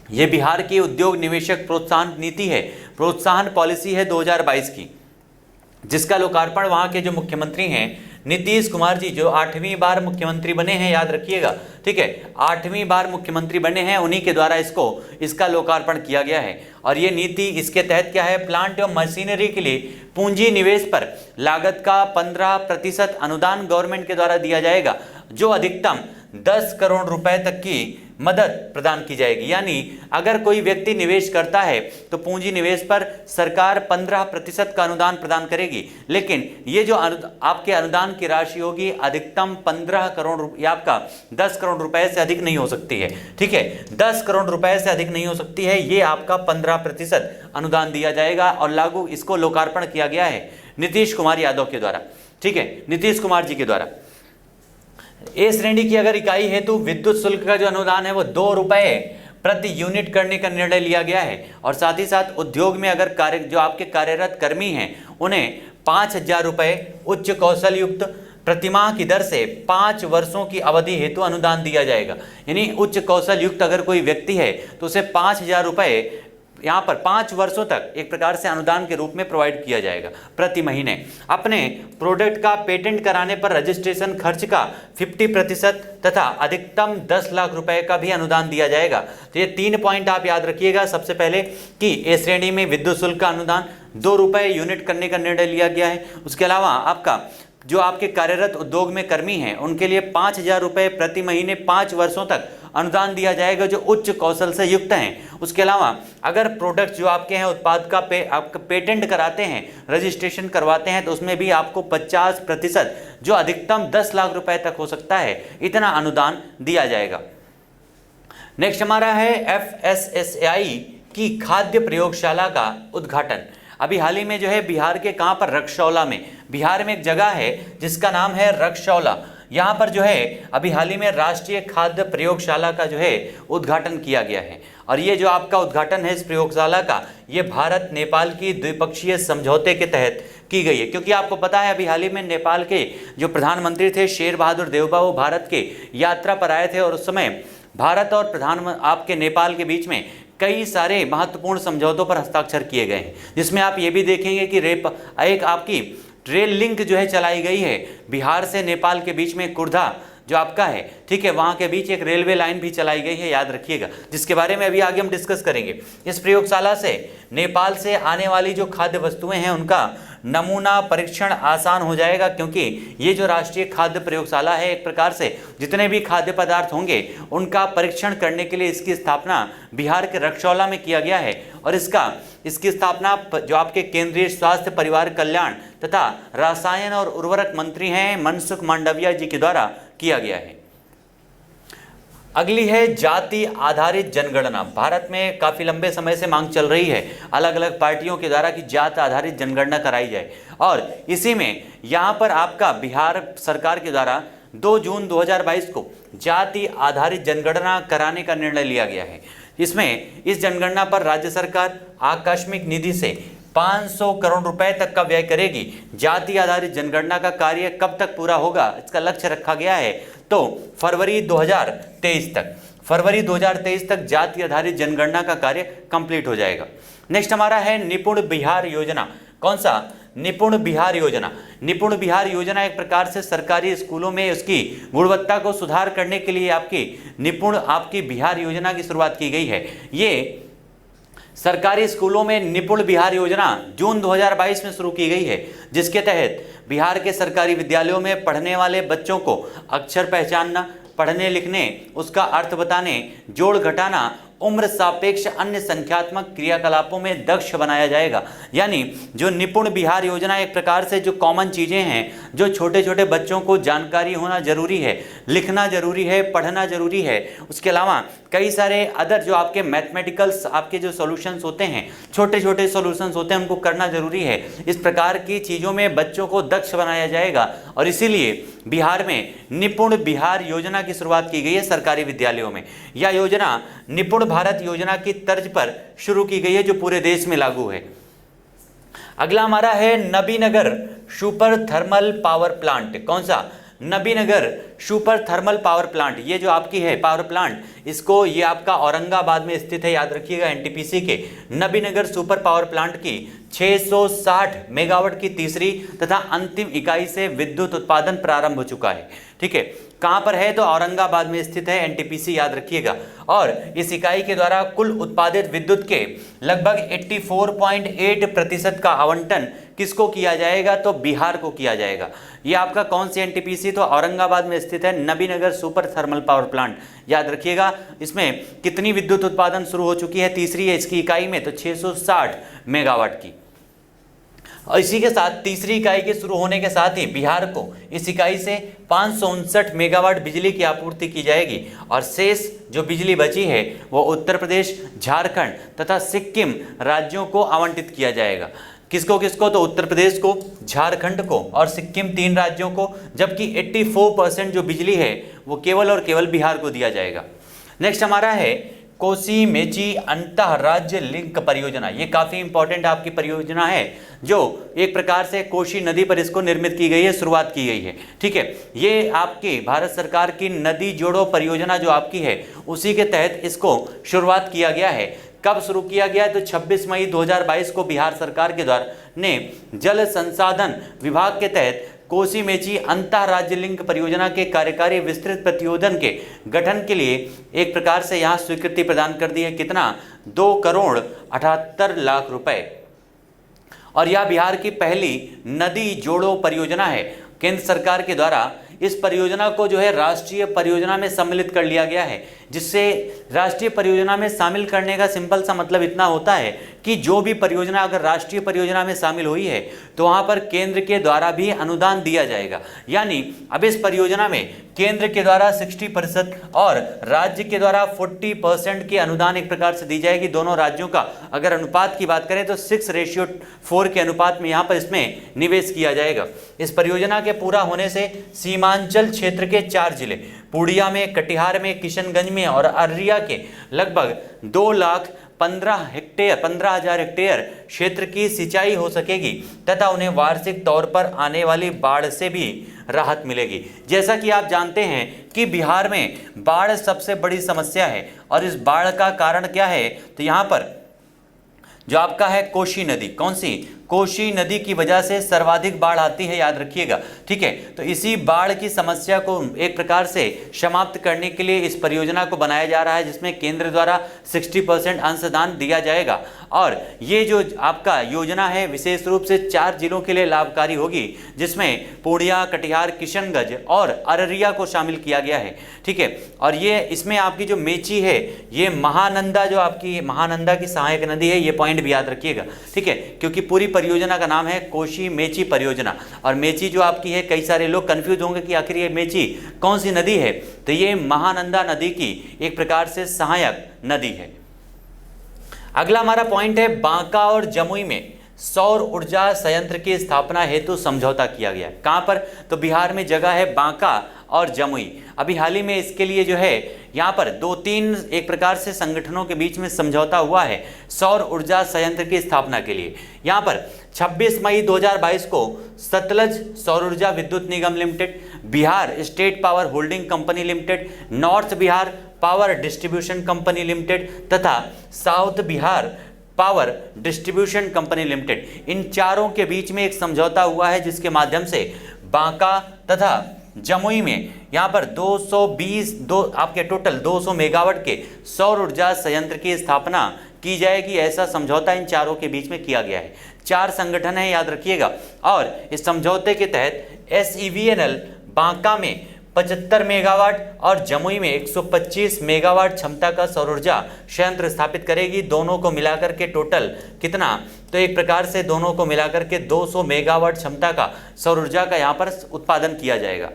[SPEAKER 1] ये बिहार की उद्योग निवेशक प्रोत्साहन नीति है, प्रोत्साहन पॉलिसी है 2022 की, जिसका लोकार्पण वहां के जो मुख्यमंत्री हैं नीतीश कुमार जी, जो 8वीं बार मुख्यमंत्री बने हैं, याद रखिएगा, ठीक है, 8वीं बार मुख्यमंत्री बने हैं, उन्हीं के द्वारा इसका लोकार्पण किया गया है। और ये नीति इसके तहत क्या है, प्लांट एवं मशीनरी के लिए पूंजी निवेश पर लागत का 15% अनुदान गवर्नमेंट के द्वारा दिया जाएगा, जो अधिकतम 10 करोड़ रुपए तक की मदद प्रदान की जाएगी। यानी अगर कोई व्यक्ति निवेश करता है तो पूंजी निवेश पर सरकार 15% का अनुदान प्रदान करेगी, लेकिन ये जो आपके अनुदान की राशि होगी अधिकतम 15 करोड़ रुपये, आपका 10 करोड़ रुपए से अधिक नहीं हो सकती है, ठीक है, 10 करोड़ रुपए से अधिक नहीं हो सकती है। ये आपका 15% अनुदान दिया जाएगा और लागू इसको लोकार्पण किया गया है नीतीश कुमार यादव के द्वारा, ठीक है, नीतीश कुमार जी के द्वारा। ए श्रेणी की अगर इकाई है तो विद्युत शुल्क का जो अनुदान है वो 2 रुपए प्रति यूनिट करने का निर्णय लिया गया है। और साथ ही साथ उद्योग में अगर जो आपके कार्यरत कर्मी हैं उन्हें 5,000 रुपए उच्च कौशल युक्त प्रतिमाह की दर से 5 वर्षों की अवधि हेतु अनुदान दिया जाएगा। यानी उच्च कौशल युक्त अगर कोई व्यक्ति है तो उसे 5,000 रुपए यहाँ पर 5 वर्षों तक एक प्रकार से अनुदान के रूप में प्रोवाइड किया जाएगा प्रति महीने। अपने प्रोडक्ट का पेटेंट कराने पर रजिस्ट्रेशन खर्च का 50% तथा अधिकतम 10 लाख रुपए का भी अनुदान दिया जाएगा। तो ये 3 पॉइंट आप याद रखिएगा। सबसे पहले कि ए श्रेणी में विद्युत शुल्क का अनुदान 2 रुपए यूनिट करने का निर्णय लिया गया है। उसके अलावा आपका जो आपके कार्यरत उद्योग में कर्मी हैं उनके लिए 5,000 रुपए प्रति महीने 5 वर्षों तक अनुदान दिया जाएगा जो उच्च कौशल से युक्त हैं। उसके अलावा अगर प्रोडक्ट जो आपके हैं उत्पाद का आपका पेटेंट कराते हैं, रजिस्ट्रेशन करवाते हैं, तो उसमें भी आपको 50% जो अधिकतम 10 लाख रुपए तक हो सकता है, इतना अनुदान दिया जाएगा। नेक्स्ट हमारा है FSSAI की खाद्य प्रयोगशाला का उद्घाटन। अभी हाल ही में जो है बिहार के कहाँ पर, रक्सौला में, बिहार में एक जगह है जिसका नाम है रक्सौला। यहाँ पर जो है अभी हाल ही में राष्ट्रीय खाद्य प्रयोगशाला का जो है उद्घाटन किया गया है। और ये जो आपका उद्घाटन है इस प्रयोगशाला का, ये भारत नेपाल की द्विपक्षीय समझौते के तहत की गई है। क्योंकि आपको पता है अभी हाल ही में नेपाल के जो प्रधानमंत्री थे शेर बहादुर देउबा, वो भारत के यात्रा पर आए थे और उस समय भारत और आपके नेपाल के बीच में कई सारे महत्वपूर्ण समझौतों पर हस्ताक्षर किए गए हैं, जिसमें आप ये भी देखेंगे कि एक आपकी रेल लिंक जो है चलाई गई है बिहार से नेपाल के बीच में, कुर्धा जो आपका है, ठीक है, वहाँ के बीच एक रेलवे लाइन भी चलाई गई है, याद रखिएगा, जिसके बारे में अभी आगे हम डिस्कस करेंगे। इस प्रयोगशाला से नेपाल से आने वाली जो खाद्य वस्तुएं हैं उनका नमूना परीक्षण आसान हो जाएगा, क्योंकि ये जो राष्ट्रीय खाद्य प्रयोगशाला है एक प्रकार से जितने भी खाद्य पदार्थ होंगे उनका परीक्षण करने के लिए इसकी स्थापना बिहार के रक्सौला में किया गया है। और इसकी स्थापना जो आपके केंद्रीय स्वास्थ्य परिवार कल्याण तथा रसायन और उर्वरक मंत्री हैं मनसुख मांडविया जी के द्वारा किया गया है। अगली है जाति आधारित जनगणना। भारत में काफ़ी लंबे समय से मांग चल रही है अलग अलग पार्टियों के द्वारा कि जाति आधारित जनगणना कराई जाए, और इसी में यहाँ पर आपका बिहार सरकार के द्वारा 2 जून 2022 को जाति आधारित जनगणना कराने का निर्णय लिया गया है। इसमें इस जनगणना पर राज्य सरकार आकस्मिक निधि से 500 करोड़ रुपए तक का व्यय करेगी। जाति आधारित जनगणना का कार्य कब तक पूरा होगा, इसका लक्ष्य रखा गया है तो फरवरी 2023 तक जाति आधारित जनगणना का कार्य कंप्लीट हो जाएगा। नेक्स्ट हमारा है निपुण बिहार योजना। कौन सा, निपुण बिहार योजना। निपुण बिहार योजना एक प्रकार से सरकारी स्कूलों में उसकी गुणवत्ता को सुधार करने के लिए आपकी बिहार योजना की शुरुआत की गई है। ये सरकारी स्कूलों में निपुण बिहार योजना जून 2022 में शुरू की गई है, जिसके तहत बिहार के सरकारी विद्यालयों में पढ़ने वाले बच्चों को अक्षर पहचानना, पढ़ने लिखने, उसका अर्थ बताने, जोड़ घटाना उम्र सापेक्ष अन्य संख्यात्मक क्रियाकलापों में दक्ष बनाया जाएगा। यानी जो निपुण बिहार योजना एक प्रकार से जो कॉमन चीज़ें हैं, जो छोटे छोटे बच्चों को जानकारी होना जरूरी है, लिखना जरूरी है, पढ़ना जरूरी है, उसके अलावा कई सारे अदर जो आपके मैथमेटिकल्स आपके जो सॉल्यूशंस होते हैं, छोटे छोटे सॉल्यूशंस होते हैं, उनको करना जरूरी है। इस प्रकार की चीज़ों में बच्चों को दक्ष बनाया जाएगा और इसीलिए बिहार में निपुण बिहार योजना की शुरुआत की गई है सरकारी विद्यालयों में। यह योजना निपुण भारत योजना की तर्ज पर शुरू की गई है जो पूरे देश में लागू है। अगला हमारा है Nabinagar super thermal power plant. कौन सा? Nabinagar super thermal power plant. ये जो आपकी है पावर प्लांट, इसको ये आपका औरंगाबाद में स्थित है, याद रखिएगा। एनटीपीसी के नबीनगर सुपर पावर प्लांट की 660 मेगावाट की तीसरी तथा अंतिम इकाई से विद्युत उत्पादन प्रारंभ हो चुका है। ठीक है, कहां पर है? तो औरंगाबाद में स्थित है एनटीपीसी, याद रखिएगा। और इस इकाई के द्वारा कुल उत्पादित विद्युत के लगभग 84.8% का आवंटन किसको किया जाएगा? तो बिहार को किया जाएगा। ये आपका कौन सी एनटीपीसी? तो औरंगाबाद में स्थित है Nabinagar super thermal power plant, याद रखिएगा। इसमें कितनी विद्युत उत्पादन शुरू हो चुकी है? तीसरी है इसकी इकाई में, तो 660 मेगावाट की। और इसी के साथ तीसरी इकाई के शुरू होने के साथ ही बिहार को इस इकाई से 559 मेगावाट बिजली की आपूर्ति की जाएगी और शेष जो बिजली बची है वो उत्तर प्रदेश, झारखंड तथा सिक्किम राज्यों को आवंटित किया जाएगा। किसको किसको? तो उत्तर प्रदेश को, झारखंड को और सिक्किम, 3 राज्यों को, जबकि 84% जो बिजली है वो केवल और केवल बिहार को दिया जाएगा। नेक्स्ट हमारा है कोसी मेची अंतर राज्य लिंक परियोजना। ये काफ़ी इंपॉर्टेंट आपकी परियोजना है जो एक प्रकार से कोसी नदी पर इसको निर्मित की गई है, शुरुआत की गई है। ठीक है, ये आपकी भारत सरकार की नदी जोड़ो परियोजना जो आपकी है उसी के तहत इसको शुरुआत किया गया है। कब शुरू किया गया है? तो 26 मई 2022 को बिहार सरकार के द्वारा ने जल संसाधन विभाग के तहत कोसी मेची अंतर राज्य लिंक परियोजना के कार्यकारी विस्तृत प्रतिवेदन के गठन के लिए एक प्रकार से यहाँ स्वीकृति प्रदान कर दी है। कितना? 2,78,00,000 रुपए। और यह बिहार की पहली नदी जोड़ो परियोजना है। केंद्र सरकार के द्वारा इस परियोजना को जो है राष्ट्रीय परियोजना में सम्मिलित कर लिया गया है, जिससे राष्ट्रीय परियोजना में शामिल करने का सिंपल सा मतलब इतना होता है कि जो भी परियोजना अगर राष्ट्रीय परियोजना में शामिल हुई है तो वहाँ पर केंद्र के द्वारा भी अनुदान दिया जाएगा। यानी अब इस परियोजना में केंद्र के द्वारा 60% और राज्य के द्वारा 40% की अनुदान एक प्रकार से दी जाएगी। दोनों राज्यों का अगर अनुपात की बात करें तो 6:4 के अनुपात में यहाँ पर इसमें निवेश किया जाएगा। इस परियोजना के पूरा होने से सीमांचल क्षेत्र के 4 जिले पूर्णिया में, कटिहार में, किशनगंज में और अररिया के लगभग 2,15,000 हेक्टेयर क्षेत्र की सिंचाई हो सकेगी तथा उन्हें वार्षिक तौर पर आने वाली बाढ़ से भी राहत मिलेगी। जैसा कि आप जानते हैं कि बिहार में बाढ़ सबसे बड़ी समस्या है और इस बाढ़ का कारण क्या है? तो यहाँ पर जो आपका है कोसी नदी, कौन सी? कोसी नदी की वजह से सर्वाधिक बाढ़ आती है, याद रखिएगा। ठीक है, तो इसी बाढ़ की समस्या को एक प्रकार से समाप्त करने के लिए इस परियोजना को बनाया जा रहा है, जिसमें केंद्र द्वारा 60% अंशदान दिया जाएगा। और ये जो आपका योजना है विशेष रूप से 4 जिलों के लिए लाभकारी होगी, जिसमें पूर्णिया, कटिहार, किशनगंज और अररिया को शामिल किया गया है। ठीक है, और ये इसमें आपकी जो मेची है ये महानंदा, जो आपकी महानंदा की सहायक नदी है, ये पॉइंट भी याद रखिएगा। ठीक है, क्योंकि पूरी परियोजना का नाम है कोसी मेची परियोजना। और मेची जो आपकी है, कई सारे लोग कंफ्यूज होंगे कि आखिर ये मेची कौन सी नदी है, तो ये महानंदा नदी की एक प्रकार से सहायक नदी है। अगला हमारा पॉइंट है बांका और जमुई में सौर ऊर्जा संयंत्र की स्थापना हेतु समझौता किया गया। कहां पर? तो बिहार में जगह है बांका और जमुई। अभी हाल ही में इसके लिए जो है यहाँ पर 2-3 एक प्रकार से संगठनों के बीच में समझौता हुआ है सौर ऊर्जा संयंत्र की स्थापना के लिए। यहाँ पर 26 मई 2022 को Sutlej Saur Urja Vidyut Nigam limited, Bihar state power holding company limited, north Bihar power distribution company limited तथा south Bihar power distribution company limited, इन चारों के बीच में एक समझौता हुआ है, जिसके माध्यम से बांका तथा जमुई में यहाँ पर 220 आपके टोटल 200 मेगावाट के सौर ऊर्जा संयंत्र की स्थापना की जाएगी। ऐसा समझौता इन चारों के बीच में किया गया है। 4 संगठन है, याद रखिएगा। और इस समझौते के तहत SEVNL बांका में 75 मेगावाट और जमुई में 125 मेगावाट क्षमता का सौर ऊर्जा संयंत्र स्थापित करेगी। दोनों को मिलाकर के टोटल कितना, तो एक प्रकार से दोनों को मिलाकर के 200 मेगावाट क्षमता का सौर ऊर्जा का यहाँ पर उत्पादन किया जाएगा।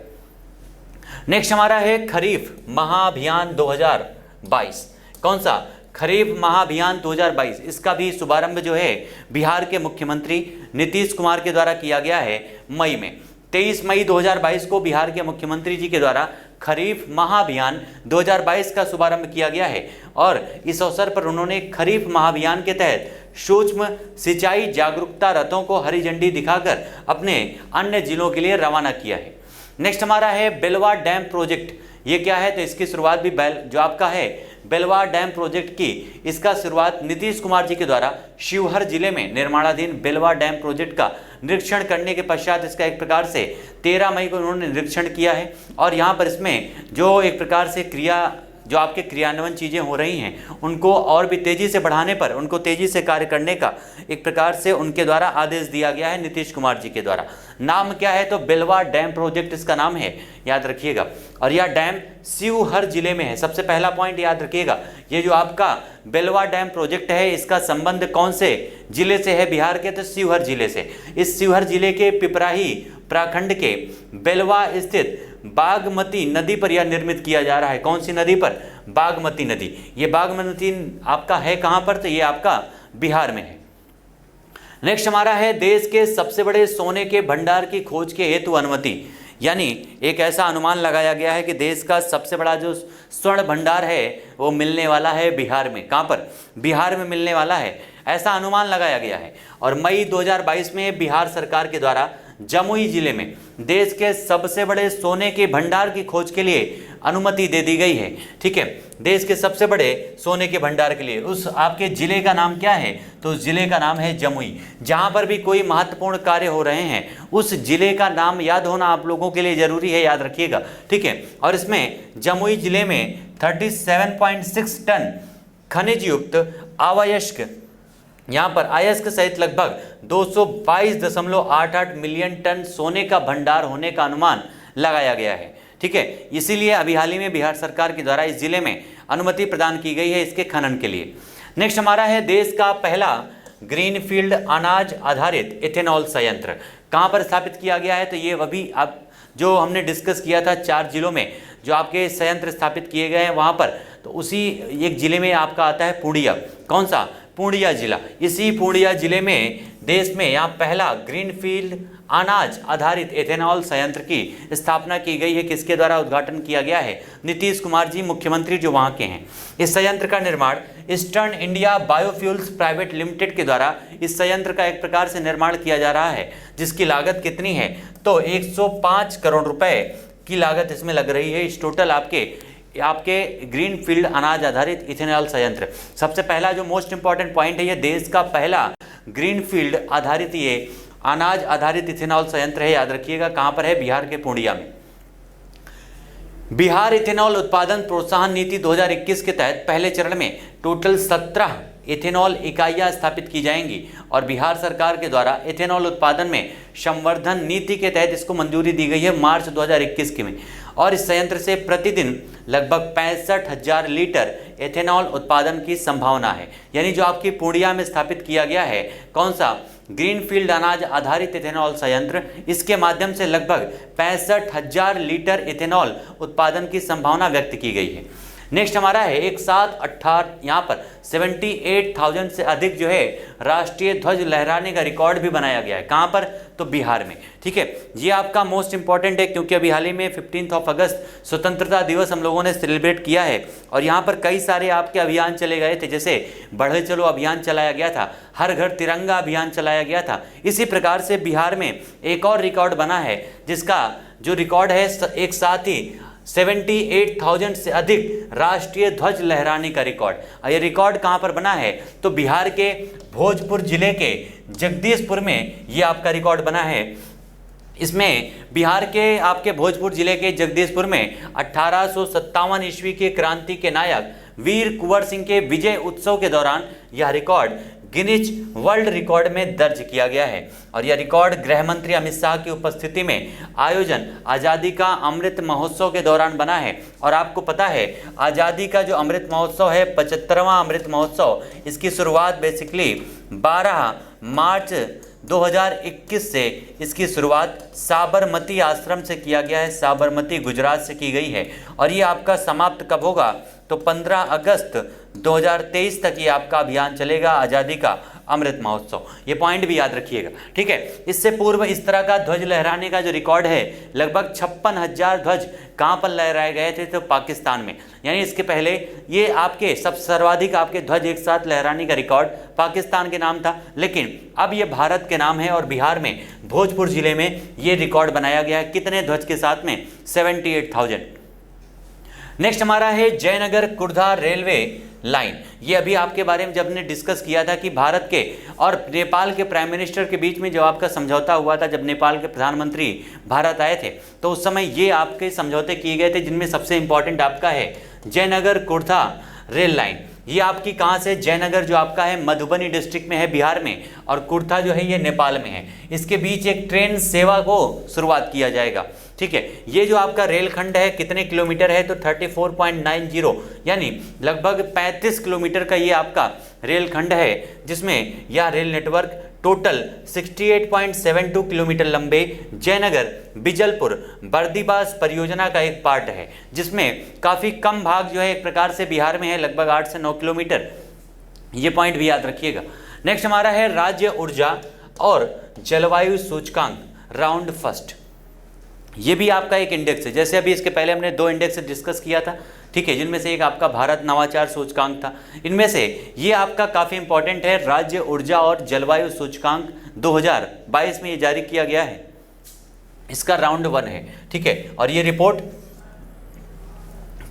[SPEAKER 1] नेक्स्ट हमारा है खरीफ महाअभियान 2022। कौन सा? खरीफ महाअभियान 2022। इसका भी शुभारंभ जो है बिहार के मुख्यमंत्री नीतीश कुमार के द्वारा किया गया है मई में। 23 मई 2022 को बिहार के मुख्यमंत्री जी के द्वारा खरीफ महाअभियान 2022 का शुभारंभ किया गया है और इस अवसर पर उन्होंने खरीफ महाअभियान के तहत सूक्ष्म सिंचाई जागरूकता रथों को हरी झंडी दिखाकर अपने अन्य जिलों के लिए रवाना किया है। नेक्स्ट हमारा है बेलवा डैम प्रोजेक्ट। ये क्या है? तो इसकी शुरुआत भी जो आपका है बेलवा डैम प्रोजेक्ट की, इसका शुरुआत नीतीश कुमार जी के द्वारा शिवहर जिले में निर्माणाधीन बेलवा डैम प्रोजेक्ट का निरीक्षण करने के पश्चात इसका एक प्रकार से 13 मई को उन्होंने निरीक्षण किया है और यहाँ पर इसमें जो एक प्रकार से जो आपके क्रियान्वयन चीज़ें हो रही हैं उनको और भी तेज़ी से बढ़ाने पर, उनको तेज़ी से कार्य करने का एक प्रकार से उनके द्वारा आदेश दिया गया है नीतीश कुमार जी के द्वारा। नाम क्या है? तो बेलवा डैम प्रोजेक्ट इसका नाम है, याद रखिएगा। और यह डैम शिवहर जिले में है। सबसे पहला पॉइंट याद रखिएगा, ये जो आपका बेलवा डैम प्रोजेक्ट है इसका संबंध कौन से जिले से है? बिहार के, तो शिवहर जिले से। इस शिवहर जिले के पिपराही प्रखंड के बेलवा स्थित बागमती नदी पर यह निर्मित किया जा रहा है। कौन सी नदी पर? बागमती नदी। ये बागमती आपका है कहां पर? तो ये आपका बिहार में है। नेक्स्ट हमारा है देश के सबसे बड़े सोने के भंडार की खोज के हेतु अनुमति। यानी एक ऐसा अनुमान लगाया गया है कि देश का सबसे बड़ा जो स्वर्ण भंडार है वो मिलने वाला है बिहार में। कहां पर? बिहार में मिलने वाला है, ऐसा अनुमान लगाया गया है। और मई 2022 में बिहार सरकार के द्वारा जमुई जिले में देश के सबसे बड़े सोने के भंडार की खोज के लिए अनुमति दे दी गई है। ठीक है, देश के सबसे बड़े सोने के भंडार के लिए उस आपके जिले का नाम क्या है? तो उस जिले का नाम है जमुई। जहां पर भी कोई महत्वपूर्ण कार्य हो रहे हैं उस जिले का नाम याद होना आप लोगों के लिए जरूरी है, याद रखिएगा। ठीक है, और इसमें जमुई जिले में 37.6 टन खनिज युक्त अवयस्क, यहाँ पर अयस्क सहित लगभग 222.88 मिलियन टन सोने का भंडार होने का अनुमान लगाया गया है। ठीक है, इसीलिए अभी हाल ही में बिहार सरकार के द्वारा इस जिले में अनुमति प्रदान की गई है इसके खनन के लिए। नेक्स्ट हमारा है देश का पहला ग्रीनफील्ड अनाज आधारित इथेनॉल संयंत्र। कहाँ पर स्थापित किया गया है? तो ये अभी आप जो हमने डिस्कस किया था 4 जिलों में जो आपके संयंत्र स्थापित किए गए हैं वहाँ पर, तो उसी एक जिले में आपका आता है पूर्णिया। कौन सा? पूर्णिया जिला। इसी पूर्णिया जिले में देश में यहाँ पहला ग्रीनफील्ड अनाज आधारित एथेनॉल संयंत्र की स्थापना की गई है। किसके द्वारा उद्घाटन किया गया है? नीतीश कुमार जी मुख्यमंत्री जो वहाँ के हैं। इस संयंत्र का निर्माण eastern India biofuels private limited के द्वारा इस संयंत्र का एक प्रकार से निर्माण किया जा रहा है, जिसकी लागत कितनी है? तो 105 करोड़ रुपए की लागत इसमें लग रही है। इस टोटल आपके ग्रीनफील्ड अनाज आधारित इथेनॉल संयंत्र, सबसे पहला जो मोस्ट इंपॉर्टेंट पॉइंट है, ये देश का पहला ग्रीनफील्ड आधारित ये अनाज आधारित इथेनॉल संयंत्र है। याद रखिएगा कहां पर है? बिहार के पूर्णिया में। बिहार इथेनॉल उत्पादन प्रोत्साहन नीति 2021 के तहत पहले चरण में टोटल 17 इथेनॉल इकाइयां स्थापित की जाएंगी और बिहार सरकार के द्वारा इथेनॉल उत्पादन में संवर्धन नीति के तहत इसको मंजूरी दी गई है मार्च 2021 के में। और इस संयंत्र से प्रतिदिन लगभग 65,000 लीटर एथेनॉल उत्पादन की संभावना है। यानी जो आपकी पूर्णिया में स्थापित किया गया है कौन सा? ग्रीनफील्ड अनाज आधारित इथेनॉल संयंत्र, इसके माध्यम से लगभग 65,000 लीटर इथेनॉल उत्पादन की संभावना व्यक्त की गई है। नेक्स्ट हमारा है एक साथ 18 यहाँ पर 78,000 से अधिक जो है राष्ट्रीय ध्वज लहराने का रिकॉर्ड भी बनाया गया है। कहाँ पर? तो बिहार में। ठीक है, ये आपका मोस्ट इंपॉर्टेंट है क्योंकि अभी हाल ही में 15 अगस्त स्वतंत्रता दिवस हम लोगों ने सेलिब्रेट किया है और यहाँ पर कई सारे आपके अभियान चले गए थे, जैसे बढ़े चलो अभियान चलाया गया था, हर घर तिरंगा अभियान चलाया गया था। इसी प्रकार से बिहार में एक और रिकॉर्ड बना है, जिसका जो रिकॉर्ड है एक साथ ही 78,000 से अधिक राष्ट्रीय ध्वज लहराने का रिकॉर्ड। ये रिकॉर्ड कहाँ पर बना है? तो बिहार के भोजपुर जिले के जगदीशपुर में ये आपका रिकॉर्ड बना है। इसमें बिहार के आपके भोजपुर जिले के जगदीशपुर में 1857 ईस्वी के क्रांति के नायक वीर कुंवर सिंह के विजय उत्सव के दौरान यह रिकॉर्ड गिनीज वर्ल्ड रिकॉर्ड में दर्ज किया गया है। और यह रिकॉर्ड गृह मंत्री अमित शाह की उपस्थिति में आयोजन आज़ादी का अमृत महोत्सव के दौरान बना है। और आपको पता है आज़ादी का जो अमृत महोत्सव है 75वां अमृत महोत्सव, इसकी शुरुआत बेसिकली 12 मार्च 2021 से इसकी शुरुआत साबरमती आश्रम से किया गया है, साबरमती गुजरात से की गई है। और ये आपका समाप्त कब होगा तो 15 अगस्त 2023 तक ये आपका अभियान चलेगा, आज़ादी का अमृत महोत्सव। ये पॉइंट भी याद रखिएगा, ठीक है। इससे पूर्व इस तरह का ध्वज लहराने का जो रिकॉर्ड है, लगभग 56,000 ध्वज कहाँ पर लहराए गए थे तो पाकिस्तान में। यानी इसके पहले ये आपके सर्वाधिक आपके ध्वज एक साथ लहराने का रिकॉर्ड पाकिस्तान के नाम था, लेकिन अब ये भारत के नाम है। और बिहार में भोजपुर जिले में ये रिकॉर्ड बनाया गया है, कितने ध्वज के साथ में 78,000। नेक्स्ट हमारा है जयनगर कुर्धा रेलवे लाइन। ये अभी आपके बारे में जब ने डिस्कस किया था कि भारत के और नेपाल के प्राइम मिनिस्टर के बीच में जब आपका समझौता हुआ था, जब नेपाल के प्रधानमंत्री भारत आए थे, तो उस समय ये आपके समझौते किए गए थे, जिनमें सबसे इंपॉर्टेंट आपका है जयनगर कुर्धा रेल लाइन। ये आपकी कहाँ से, जयनगर जो आपका है मधुबनी डिस्ट्रिक्ट में है बिहार में, और कुर्था जो है ये नेपाल में है। इसके बीच एक ट्रेन सेवा को शुरुआत किया जाएगा, ठीक है। ये जो आपका रेलखंड है कितने किलोमीटर है तो 34.90, यानी लगभग 35 किलोमीटर का ये आपका रेलखंड है, जिसमें यह रेल नेटवर्क टोटल 68.72 किलोमीटर लंबे जयनगर बिजलपुर बर्दीबास परियोजना का एक पार्ट है, जिसमें काफ़ी कम भाग जो है एक प्रकार से बिहार में है, लगभग 8 से 9 किलोमीटर। ये पॉइंट भी याद रखिएगा। नेक्स्ट हमारा है राज्य ऊर्जा और जलवायु सूचकांक राउंड फर्स्ट। ये भी आपका एक इंडेक्स है, जैसे अभी इसके पहले हमने 2 इंडेक्स डिस्कस किया था, ठीक है, जिनमें से एक आपका भारत नवाचार सूचकांक था। इनमें से ये आपका काफ़ी इंपॉर्टेंट है, राज्य ऊर्जा और जलवायु सूचकांक 2022 में ये जारी किया गया है, इसका राउंड 1 है, ठीक है। और ये रिपोर्ट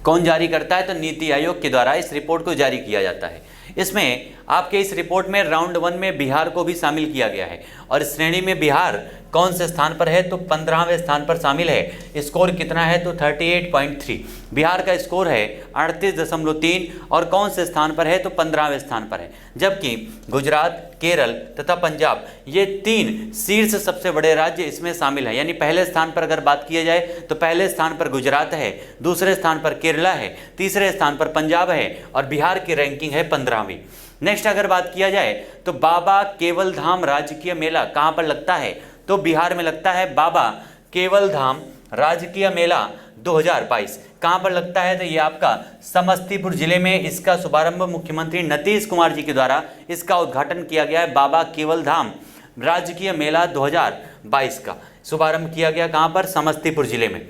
[SPEAKER 1] कौन जारी करता है तो नीति आयोग के द्वारा इस रिपोर्ट को जारी किया जाता है। इसमें आपके इस रिपोर्ट में राउंड 1 में बिहार को भी शामिल किया गया है, और इस श्रेणी में बिहार कौन से स्थान पर है तो 15वें स्थान पर शामिल है। स्कोर कितना है तो 38.3 बिहार का स्कोर है 38.3, और कौन से स्थान पर है तो 15वें स्थान पर है। जबकि गुजरात, केरल तथा पंजाब ये 3 शीर्ष सबसे बड़े राज्य इसमें शामिल है। यानी पहले स्थान पर अगर बात किया जाए तो पहले स्थान पर गुजरात है, दूसरे स्थान पर केरला है, तीसरे स्थान पर पंजाब है, और बिहार की रैंकिंग है 15वीं। नेक्स्ट अगर बात किया जाए तो बाबा केवल धाम राजकीय मेला कहाँ पर लगता है तो बिहार में लगता है। बाबा केवल धाम राजकीय मेला 2022 कहाँ पर लगता है तो ये आपका समस्तीपुर जिले में। इसका शुभारंभ मुख्यमंत्री नीतीश कुमार जी के द्वारा इसका उद्घाटन किया गया है। बाबा केवल धाम राजकीय मेला 2022 का शुभारंभ किया गया, कहाँ पर, समस्तीपुर जिले में।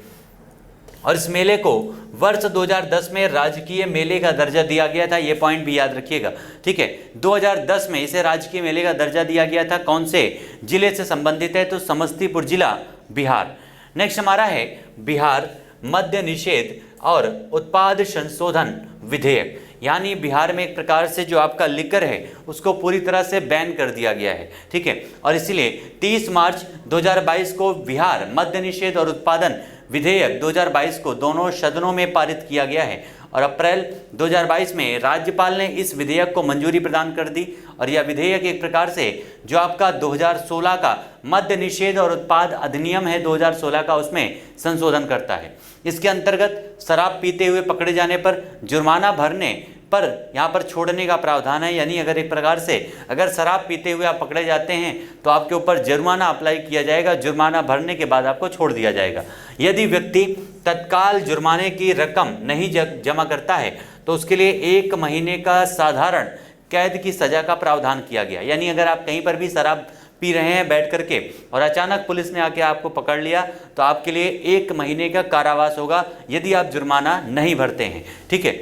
[SPEAKER 1] और इस मेले को वर्ष 2010 में राजकीय मेले का दर्जा दिया गया था, ये पॉइंट भी याद रखिएगा, ठीक है। 2010 में इसे राजकीय मेले का दर्जा दिया गया था। कौन से जिले से संबंधित है तो समस्तीपुर जिला, बिहार। नेक्स्ट हमारा है बिहार मद्य निषेध और उत्पाद संशोधन विधेयक। यानी बिहार में एक प्रकार से जो आपका लिकर है उसको पूरी तरह से बैन कर दिया गया है, ठीक है। और इसीलिए 30 मार्च 2022 को बिहार मद्य निषेध और उत्पादन विधेयक 2022 को दोनों सदनों में पारित किया गया है, और अप्रैल 2022 में राज्यपाल ने इस विधेयक को मंजूरी प्रदान कर दी। और यह विधेयक एक प्रकार से जो आपका 2016 का मद्य निषेध और उत्पाद अधिनियम है 2016 का, उसमें संशोधन करता है। इसके अंतर्गत शराब पीते हुए पकड़े जाने पर जुर्माना भरने पर यहाँ पर छोड़ने का प्रावधान है। यानी अगर एक प्रकार से अगर शराब पीते हुए आप पकड़े जाते हैं तो आपके ऊपर जुर्माना अप्लाई किया जाएगा, जुर्माना भरने के बाद आपको छोड़ दिया जाएगा। यदि व्यक्ति तत्काल जुर्माने की रकम नहीं जमा करता है तो उसके लिए 1 महीने का साधारण कैद की सजा का प्रावधान किया गया। यानी अगर आप कहीं पर भी शराब पी रहे हैं बैठ करके और अचानक पुलिस ने आके आपको पकड़ लिया तो आपके लिए 1 महीने का कारावास होगा यदि आप जुर्माना नहीं भरते हैं, ठीक है।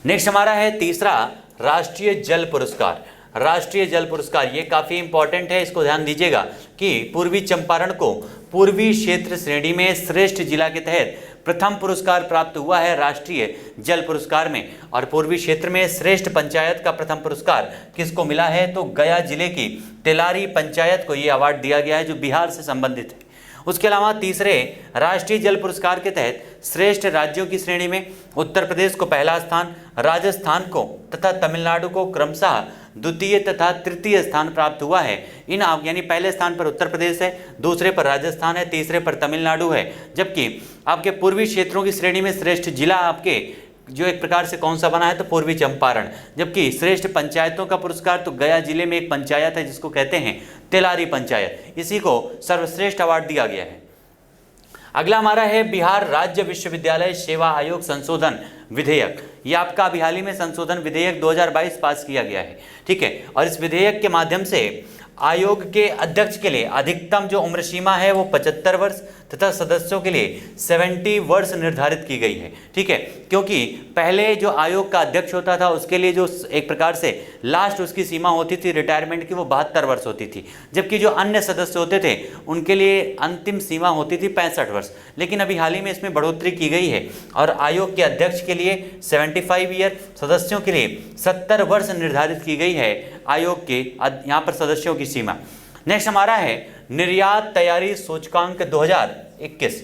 [SPEAKER 1] नेक्स्ट हमारा है तीसरा राष्ट्रीय जल पुरस्कार। राष्ट्रीय जल पुरस्कार ये काफ़ी इंपॉर्टेंट है, इसको ध्यान दीजिएगा कि पूर्वी चंपारण को पूर्वी क्षेत्र श्रेणी में श्रेष्ठ जिला के तहत प्रथम पुरस्कार प्राप्त हुआ है राष्ट्रीय जल पुरस्कार में। और पूर्वी क्षेत्र में श्रेष्ठ पंचायत का प्रथम पुरस्कार किसको मिला है तो गया जिले की तेलारी पंचायत को ये अवार्ड दिया गया है जो बिहार से संबंधित है। उसके अलावा तीसरे राष्ट्रीय जल पुरस्कार के तहत श्रेष्ठ राज्यों की श्रेणी में उत्तर प्रदेश को पहला स्थान, राजस्थान को तथा तमिलनाडु को क्रमशः द्वितीय तथा तृतीय स्थान प्राप्त हुआ है। इन यानी पहले स्थान पर उत्तर प्रदेश है, दूसरे पर राजस्थान है, तीसरे पर तमिलनाडु है। जबकि आपके पूर्वी क्षेत्रों की श्रेणी में श्रेष्ठ जिला आपके जो एक प्रकार से कौन सा बना है तो पूर्वी चंपारण। जबकि श्रेष्ठ पंचायतों का पुरस्कार तो गया जिले में एक पंचायत है जिसको कहते हैं तेलारी पंचायत, इसी को सर्वश्रेष्ठ अवार्ड दिया गया है। अगला हमारा है बिहार राज्य विश्वविद्यालय सेवा आयोग संशोधन विधेयक। ये आपका अभी हाल ही में संशोधन विधेयक 2022 पास किया गया है, ठीक है। और इस विधेयक के माध्यम से आयोग के अध्यक्ष के लिए अधिकतम जो उम्र सीमा है वो 75 वर्ष तथा सदस्यों के लिए 70 वर्ष निर्धारित की गई है, ठीक है। क्योंकि पहले जो आयोग का अध्यक्ष होता था उसके लिए जो एक प्रकार से लास्ट उसकी सीमा होती थी रिटायरमेंट की वो 72 वर्ष होती थी, जबकि जो अन्य सदस्य होते थे उनके लिए अंतिम सीमा होती थी 65 वर्ष। लेकिन अभी हाल ही में इसमें बढ़ोतरी की गई है और आयोग के अध्यक्ष के लिए 75 ईयर, सदस्यों के लिए 70 वर्ष निर्धारित की गई है आयोग के यहाँ पर सदस्यों की सीमा। नेक्स्ट हमारा है निर्यात तैयारी सूचकांक 2021।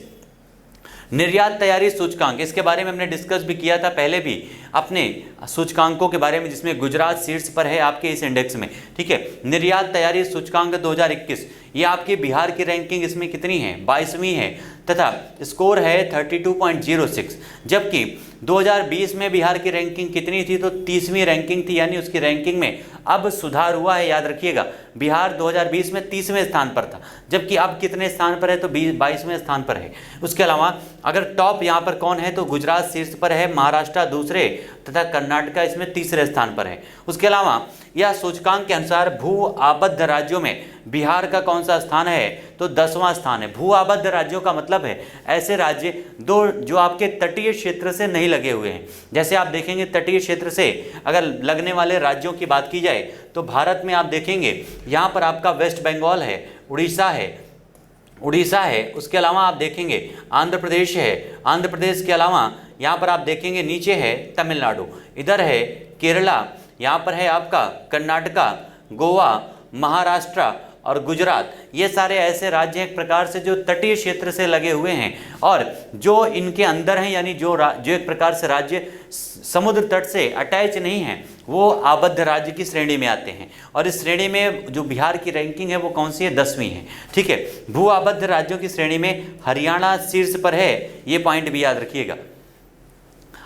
[SPEAKER 1] निर्यात तैयारी सूचकांक, इसके बारे में हमने डिस्कस भी किया था पहले भी अपने सूचकांकों के बारे में, जिसमें गुजरात शीर्ष पर है आपके इस इंडेक्स में, ठीक है। निर्यात तैयारी सूचकांक 2021, ये आपकी बिहार की रैंकिंग इसमें कितनी है, 22वीं है तथा स्कोर है 32.06। जबकि 2020 में बिहार की रैंकिंग कितनी थी तो 30वीं रैंकिंग थी, यानी उसकी रैंकिंग में अब सुधार हुआ है। याद रखिएगा बिहार 2020 में 30वें स्थान पर था, जबकि अब कितने स्थान पर है तो 22वें स्थान पर है। उसके अलावा अगर टॉप यहाँ पर कौन है तो गुजरात शीर्ष पर है, महाराष्ट्र दूसरे तथा कर्नाटका इसमें तीसरे स्थान पर है। उसके अलावा यह सूचकांक के अनुसार भू आबद्ध राज्यों में बिहार का कौन सा स्थान है तो 10वां स्थान है। भू आबद्ध राज्यों का मतलब है ऐसे राज्य दो जो आपके तटीय क्षेत्र से नहीं लगे हुए हैं। जैसे आप देखेंगे तटीय क्षेत्र से अगर लगने वाले राज्यों की बात की जाए तो भारत में आप देखेंगे यहाँ पर आपका वेस्ट बंगाल है, उड़ीसा है, उसके अलावा आप देखेंगे आंध्र प्रदेश है, आंध्र प्रदेश के अलावा यहाँ पर आप देखेंगे नीचे है तमिलनाडु, इधर है केरला, यहाँ पर है आपका कर्नाटका, गोवा, महाराष्ट्र और गुजरात। ये सारे ऐसे राज्य एक प्रकार से जो तटीय क्षेत्र से लगे हुए हैं और जो इनके अंदर हैं, यानी जो एक प्रकार से राज्य समुद्र तट से अटैच नहीं हैं वो आबद्ध राज्य की श्रेणी में आते हैं। और इस श्रेणी में जो बिहार की रैंकिंग है वो कौन सी है, 10वीं है, ठीक है। भू आबद्ध राज्यों की श्रेणी में हरियाणा शीर्ष पर है, ये पॉइंट भी याद रखिएगा।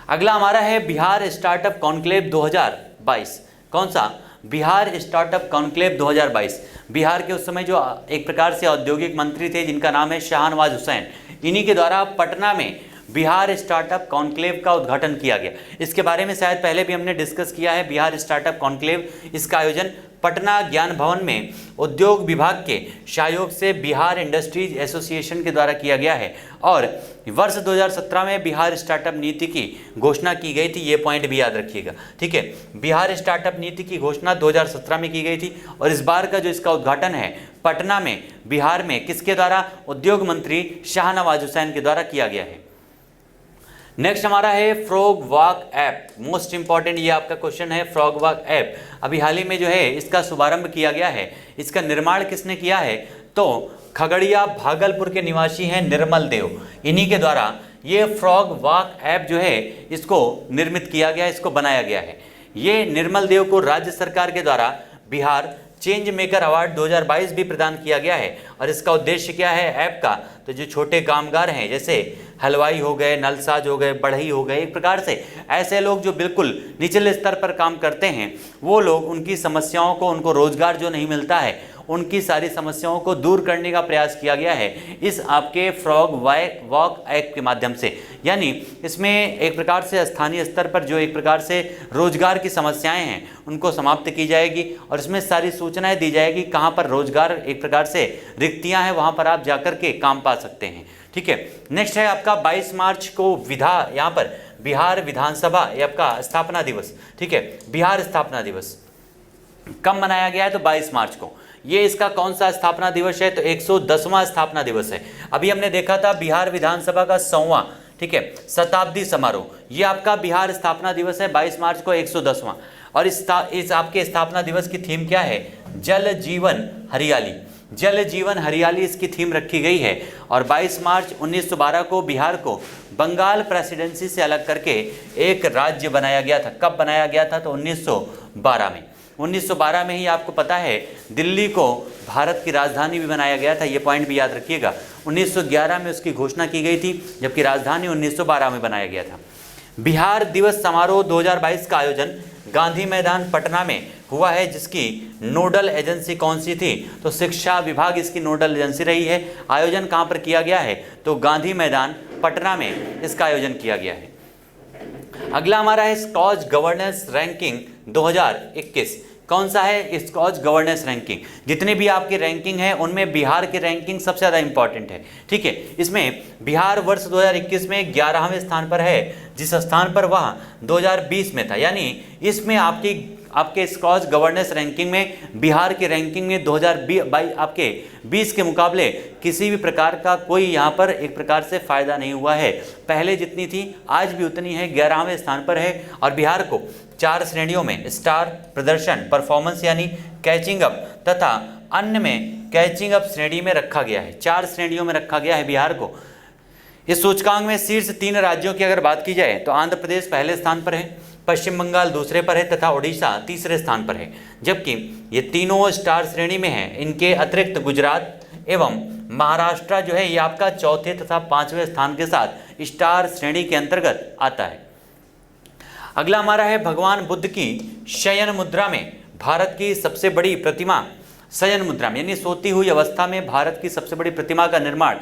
[SPEAKER 1] अगला हमारा है बिहार स्टार्टअप कॉन्क्लेव 2022। कौन सा, बिहार स्टार्टअप कॉन्क्लेव 2022। बिहार के उस समय जो एक प्रकार से औद्योगिक मंत्री थे जिनका नाम है शाहनवाज हुसैन, इन्हीं के द्वारा पटना में बिहार स्टार्टअप कॉन्क्लेव का उद्घाटन किया गया। इसके बारे में शायद पहले भी हमने डिस्कस किया है। बिहार स्टार्टअप कॉन्क्लेव, इसका आयोजन पटना ज्ञान भवन में उद्योग विभाग के सहयोग से बिहार इंडस्ट्रीज एसोसिएशन के द्वारा किया गया है और वर्ष 2017 में बिहार स्टार्टअप नीति की घोषणा की गई थी। ये पॉइंट भी याद रखिएगा, ठीक है। बिहार स्टार्टअप नीति की घोषणा 2017 में की गई थी और इस बार का जो इसका उद्घाटन है पटना में बिहार में किसके द्वारा, उद्योग मंत्री शाहनवाज हुसैन के द्वारा किया गया है। नेक्स्ट हमारा है frog walk app, most important ये आपका क्वेश्चन है। फ्रॉग वॉक ऐप अभी हाल ही में जो है इसका शुभारंभ किया गया है। इसका निर्माण किसने किया है तो खगड़िया भागलपुर के निवासी हैं निर्मल देव, इन्हीं के द्वारा ये फ्रॉग वॉक ऐप जो है इसको निर्मित किया गया, इसको बनाया गया है। ये निर्मल देव को राज्य सरकार के द्वारा बिहार चेंज मेकर अवार्ड 2022 भी प्रदान किया गया है। और इसका उद्देश्य क्या है ऐप का, तो जो छोटे कामगार हैं जैसे हलवाई हो गए, नलसाज हो गए, बढ़ई हो गए, एक प्रकार से ऐसे लोग जो बिल्कुल निचले स्तर पर काम करते हैं वो लोग, उनकी समस्याओं को, उनको रोजगार जो नहीं मिलता है उनकी सारी समस्याओं को दूर करने का प्रयास किया गया है इस आपके फ्रॉग वॉक ऐप के माध्यम से। यानी इसमें एक प्रकार से स्थानीय स्तर पर जो एक प्रकार से रोजगार की समस्याएं हैं उनको समाप्त की जाएगी और इसमें सारी सूचनाएं दी जाएगी कहां पर रोजगार एक प्रकार से रिक्तियां हैं वहां पर आप जाकर के काम पा सकते हैं, ठीक है। नेक्स्ट है आपका 22 मार्च को यहाँ पर बिहार विधानसभा ये आपका स्थापना दिवस, ठीक है। बिहार स्थापना दिवस कब मनाया गया है तो 22 मार्च को। ये इसका कौन सा स्थापना दिवस है तो 110वां स्थापना दिवस है। अभी हमने देखा था बिहार विधानसभा का 100वां, ठीक है, शताब्दी समारोह, ये आपका बिहार स्थापना दिवस है 22 मार्च को 110वां। और इस आपके स्थापना दिवस की थीम क्या है, जल जीवन हरियाली। जल जीवन हरियाली इसकी थीम रखी गई है। और 22 मार्च 1912 को बिहार को बंगाल प्रेसिडेंसी से अलग करके एक राज्य बनाया गया था। कब बनाया गया था? तो 1912 में। 1912 में ही आपको पता है दिल्ली को भारत की राजधानी भी बनाया गया था, ये पॉइंट भी याद रखिएगा। 1911 में उसकी घोषणा की गई थी, जबकि राजधानी 1912 में बनाया गया था। बिहार दिवस समारोह 2022 का आयोजन गांधी मैदान पटना में हुआ है, जिसकी नोडल एजेंसी कौन सी थी? तो शिक्षा विभाग इसकी नोडल एजेंसी रही है। आयोजन कहाँ पर किया गया है? तो गांधी मैदान पटना में इसका आयोजन किया गया है। अगला हमारा है स्कॉच गवर्नेंस रैंकिंग 2021। कौन सा है स्कॉच गवर्नेंस रैंकिंग? जितने भी आपकी रैंकिंग है उनमें बिहार की रैंकिंग सबसे ज़्यादा इंपॉर्टेंट है, ठीक है। इसमें बिहार वर्ष 2021 में 11वें स्थान पर है, जिस स्थान पर वह 2020 में था। यानी इसमें आपके स्कॉच गवर्नेंस रैंकिंग में बिहार की रैंकिंग में 2022 आपके 20 के मुकाबले किसी भी प्रकार का कोई यहाँ पर एक प्रकार से फ़ायदा नहीं हुआ है। पहले जितनी थी आज भी उतनी है, 11वें स्थान पर है। और बिहार को 4 श्रेणियों में स्टार, प्रदर्शन, परफॉर्मेंस यानी कैचिंग अप तथा अन्य में कैचिंग अप श्रेणी में रखा गया है। 4 श्रेणियों में रखा गया है बिहार को। इस सूचकांक में शीर्ष 3 राज्यों की अगर बात की जाए तो आंध्र प्रदेश पहले स्थान पर है, पश्चिम बंगाल दूसरे पर है तथा उड़ीसा तीसरे स्थान पर है। जबकि ये तीनों स्टार श्रेणी में हैं। इनके अतिरिक्त गुजरात एवं महाराष्ट्र जो है ये आपका चौथे तथा 5वें स्थान के साथ स्टार श्रेणी के अंतर्गत आता है। अगला हमारा है भगवान बुद्ध की शयन मुद्रा में भारत की सबसे बड़ी प्रतिमा। शयन मुद्रा में यानी सोती हुई अवस्था में भारत की सबसे बड़ी प्रतिमा का निर्माण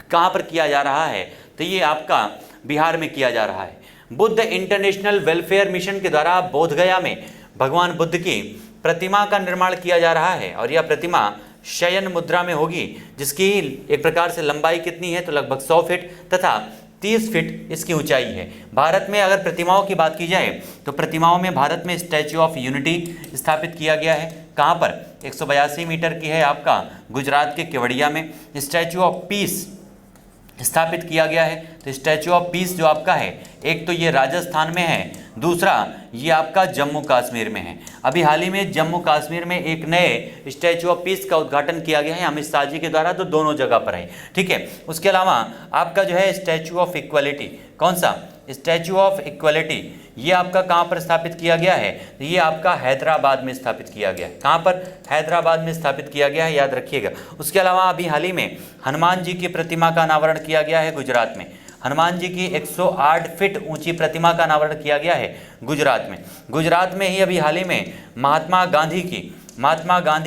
[SPEAKER 1] कहाँ पर किया जा रहा है? तो ये आपका बिहार में किया जा रहा है। बुद्ध इंटरनेशनल वेलफेयर मिशन के द्वारा बोधगया में भगवान बुद्ध की प्रतिमा का निर्माण किया जा रहा है और यह प्रतिमा शयन मुद्रा में होगी, जिसकी एक प्रकार से लंबाई कितनी है? तो लगभग 100 फीट तथा 30 फीट इसकी ऊंचाई है। भारत में अगर प्रतिमाओं की बात की जाए तो प्रतिमाओं में भारत में स्टैच्यू ऑफ यूनिटी स्थापित किया गया है। कहाँ पर? 182 मीटर की है आपका गुजरात के केवड़िया में। स्टैच्यू ऑफ पीस स्थापित किया गया है। तो स्टैच्यू ऑफ पीस जो आपका है, एक तो ये राजस्थान में है, दूसरा ये आपका जम्मू कश्मीर में है। अभी हाल ही में जम्मू कश्मीर में एक नए स्टैच्यू ऑफ पीस का उद्घाटन किया गया है अमित शाह जी के द्वारा, तो दोनों जगह पर है, ठीक है। उसके अलावा आपका जो है स्टैच्यू ऑफ इक्वलिटी, कौन सा? स्टैच्यू ऑफ इक्वलिटी, ये आपका कहाँ पर स्थापित किया गया है? ये आपका हैदराबाद में स्थापित किया गया है। कहाँ पर? हैदराबाद में स्थापित किया गया है, याद रखिएगा। उसके अलावा अभी हाल ही में हनुमान जी की प्रतिमा का अनावरण किया गया है गुजरात में। हनुमान जी की 108 फीट ऊंची प्रतिमा का अनावरण किया गया है गुजरात में। गुजरात में ही अभी हाल ही में महात्मा गांधी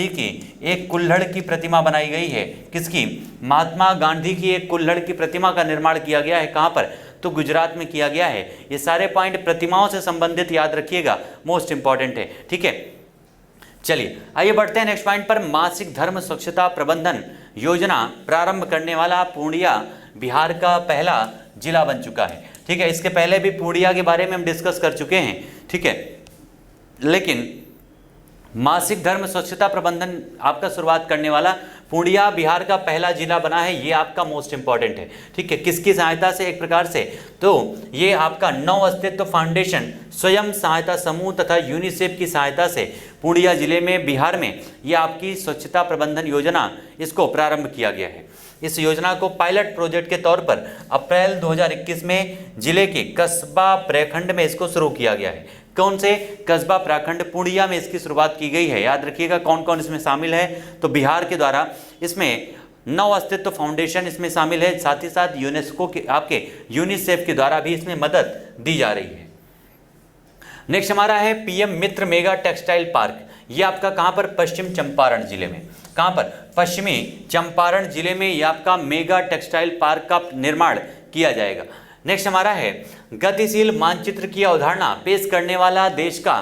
[SPEAKER 1] की एक कुल्हड़ की प्रतिमा बनाई गई है। किसकी? महात्मा गांधी की एक कुल्हड़ की प्रतिमा का निर्माण किया गया है। कहाँ पर? तो गुजरात में किया गया है। ये सारे पॉइंट प्रतिमाओं से संबंधित याद रखिएगा, मोस्ट इंपॉर्टेंट है, ठीक है। चलिए आइए बढ़ते हैं नेक्स्ट पॉइंट पर। मासिक धर्म स्वच्छता प्रबंधन योजना प्रारंभ करने वाला पूर्णिया बिहार का पहला जिला बन चुका है, ठीक है। इसके पहले भी पूर्णिया के बारे में हम डिस्कस कर चुके हैं, ठीक है। लेकिन मासिक धर्म स्वच्छता प्रबंधन आपका शुरुआत करने वाला पूर्णिया बिहार का पहला जिला बना है, ये आपका मोस्ट इंपॉर्टेंट है, ठीक है। किसकी सहायता से? एक प्रकार से तो ये आपका नव अस्तित्व फाउंडेशन, स्वयं सहायता समूह तथा यूनिसेफ की सहायता से पूर्णिया जिले में बिहार में ये आपकी स्वच्छता प्रबंधन योजना इसको प्रारंभ किया गया है। इस योजना को पायलट प्रोजेक्ट के तौर पर अप्रैल 2021 में जिले के कस्बा प्रखंड में इसको शुरू किया गया है। कौन से? कस्बा प्रखंड पूर्णिया में इसकी शुरुआत की गई है। याद रखिएगा कौन कौन इसमें शामिल है। तो बिहार के द्वारा इसमें नव अस्तित्व फाउंडेशन इसमें शामिल है, साथ ही साथ यूनेस्को के आपके यूनिसेफ के द्वारा भी इसमें मदद दी जा रही है। नेक्स्ट हमारा है पीएम मित्र मेगा टेक्सटाइल पार्क। ये आपका कहाँ पर? पश्चिम चंपारण जिले में। कहाँ पर? पश्चिमी चंपारण जिले में ये आपका मेगा टेक्सटाइल पार्क का निर्माण किया जाएगा। नेक्स्ट हमारा है गतिशील मानचित्र की अवधारणा पेश करने वाला देश का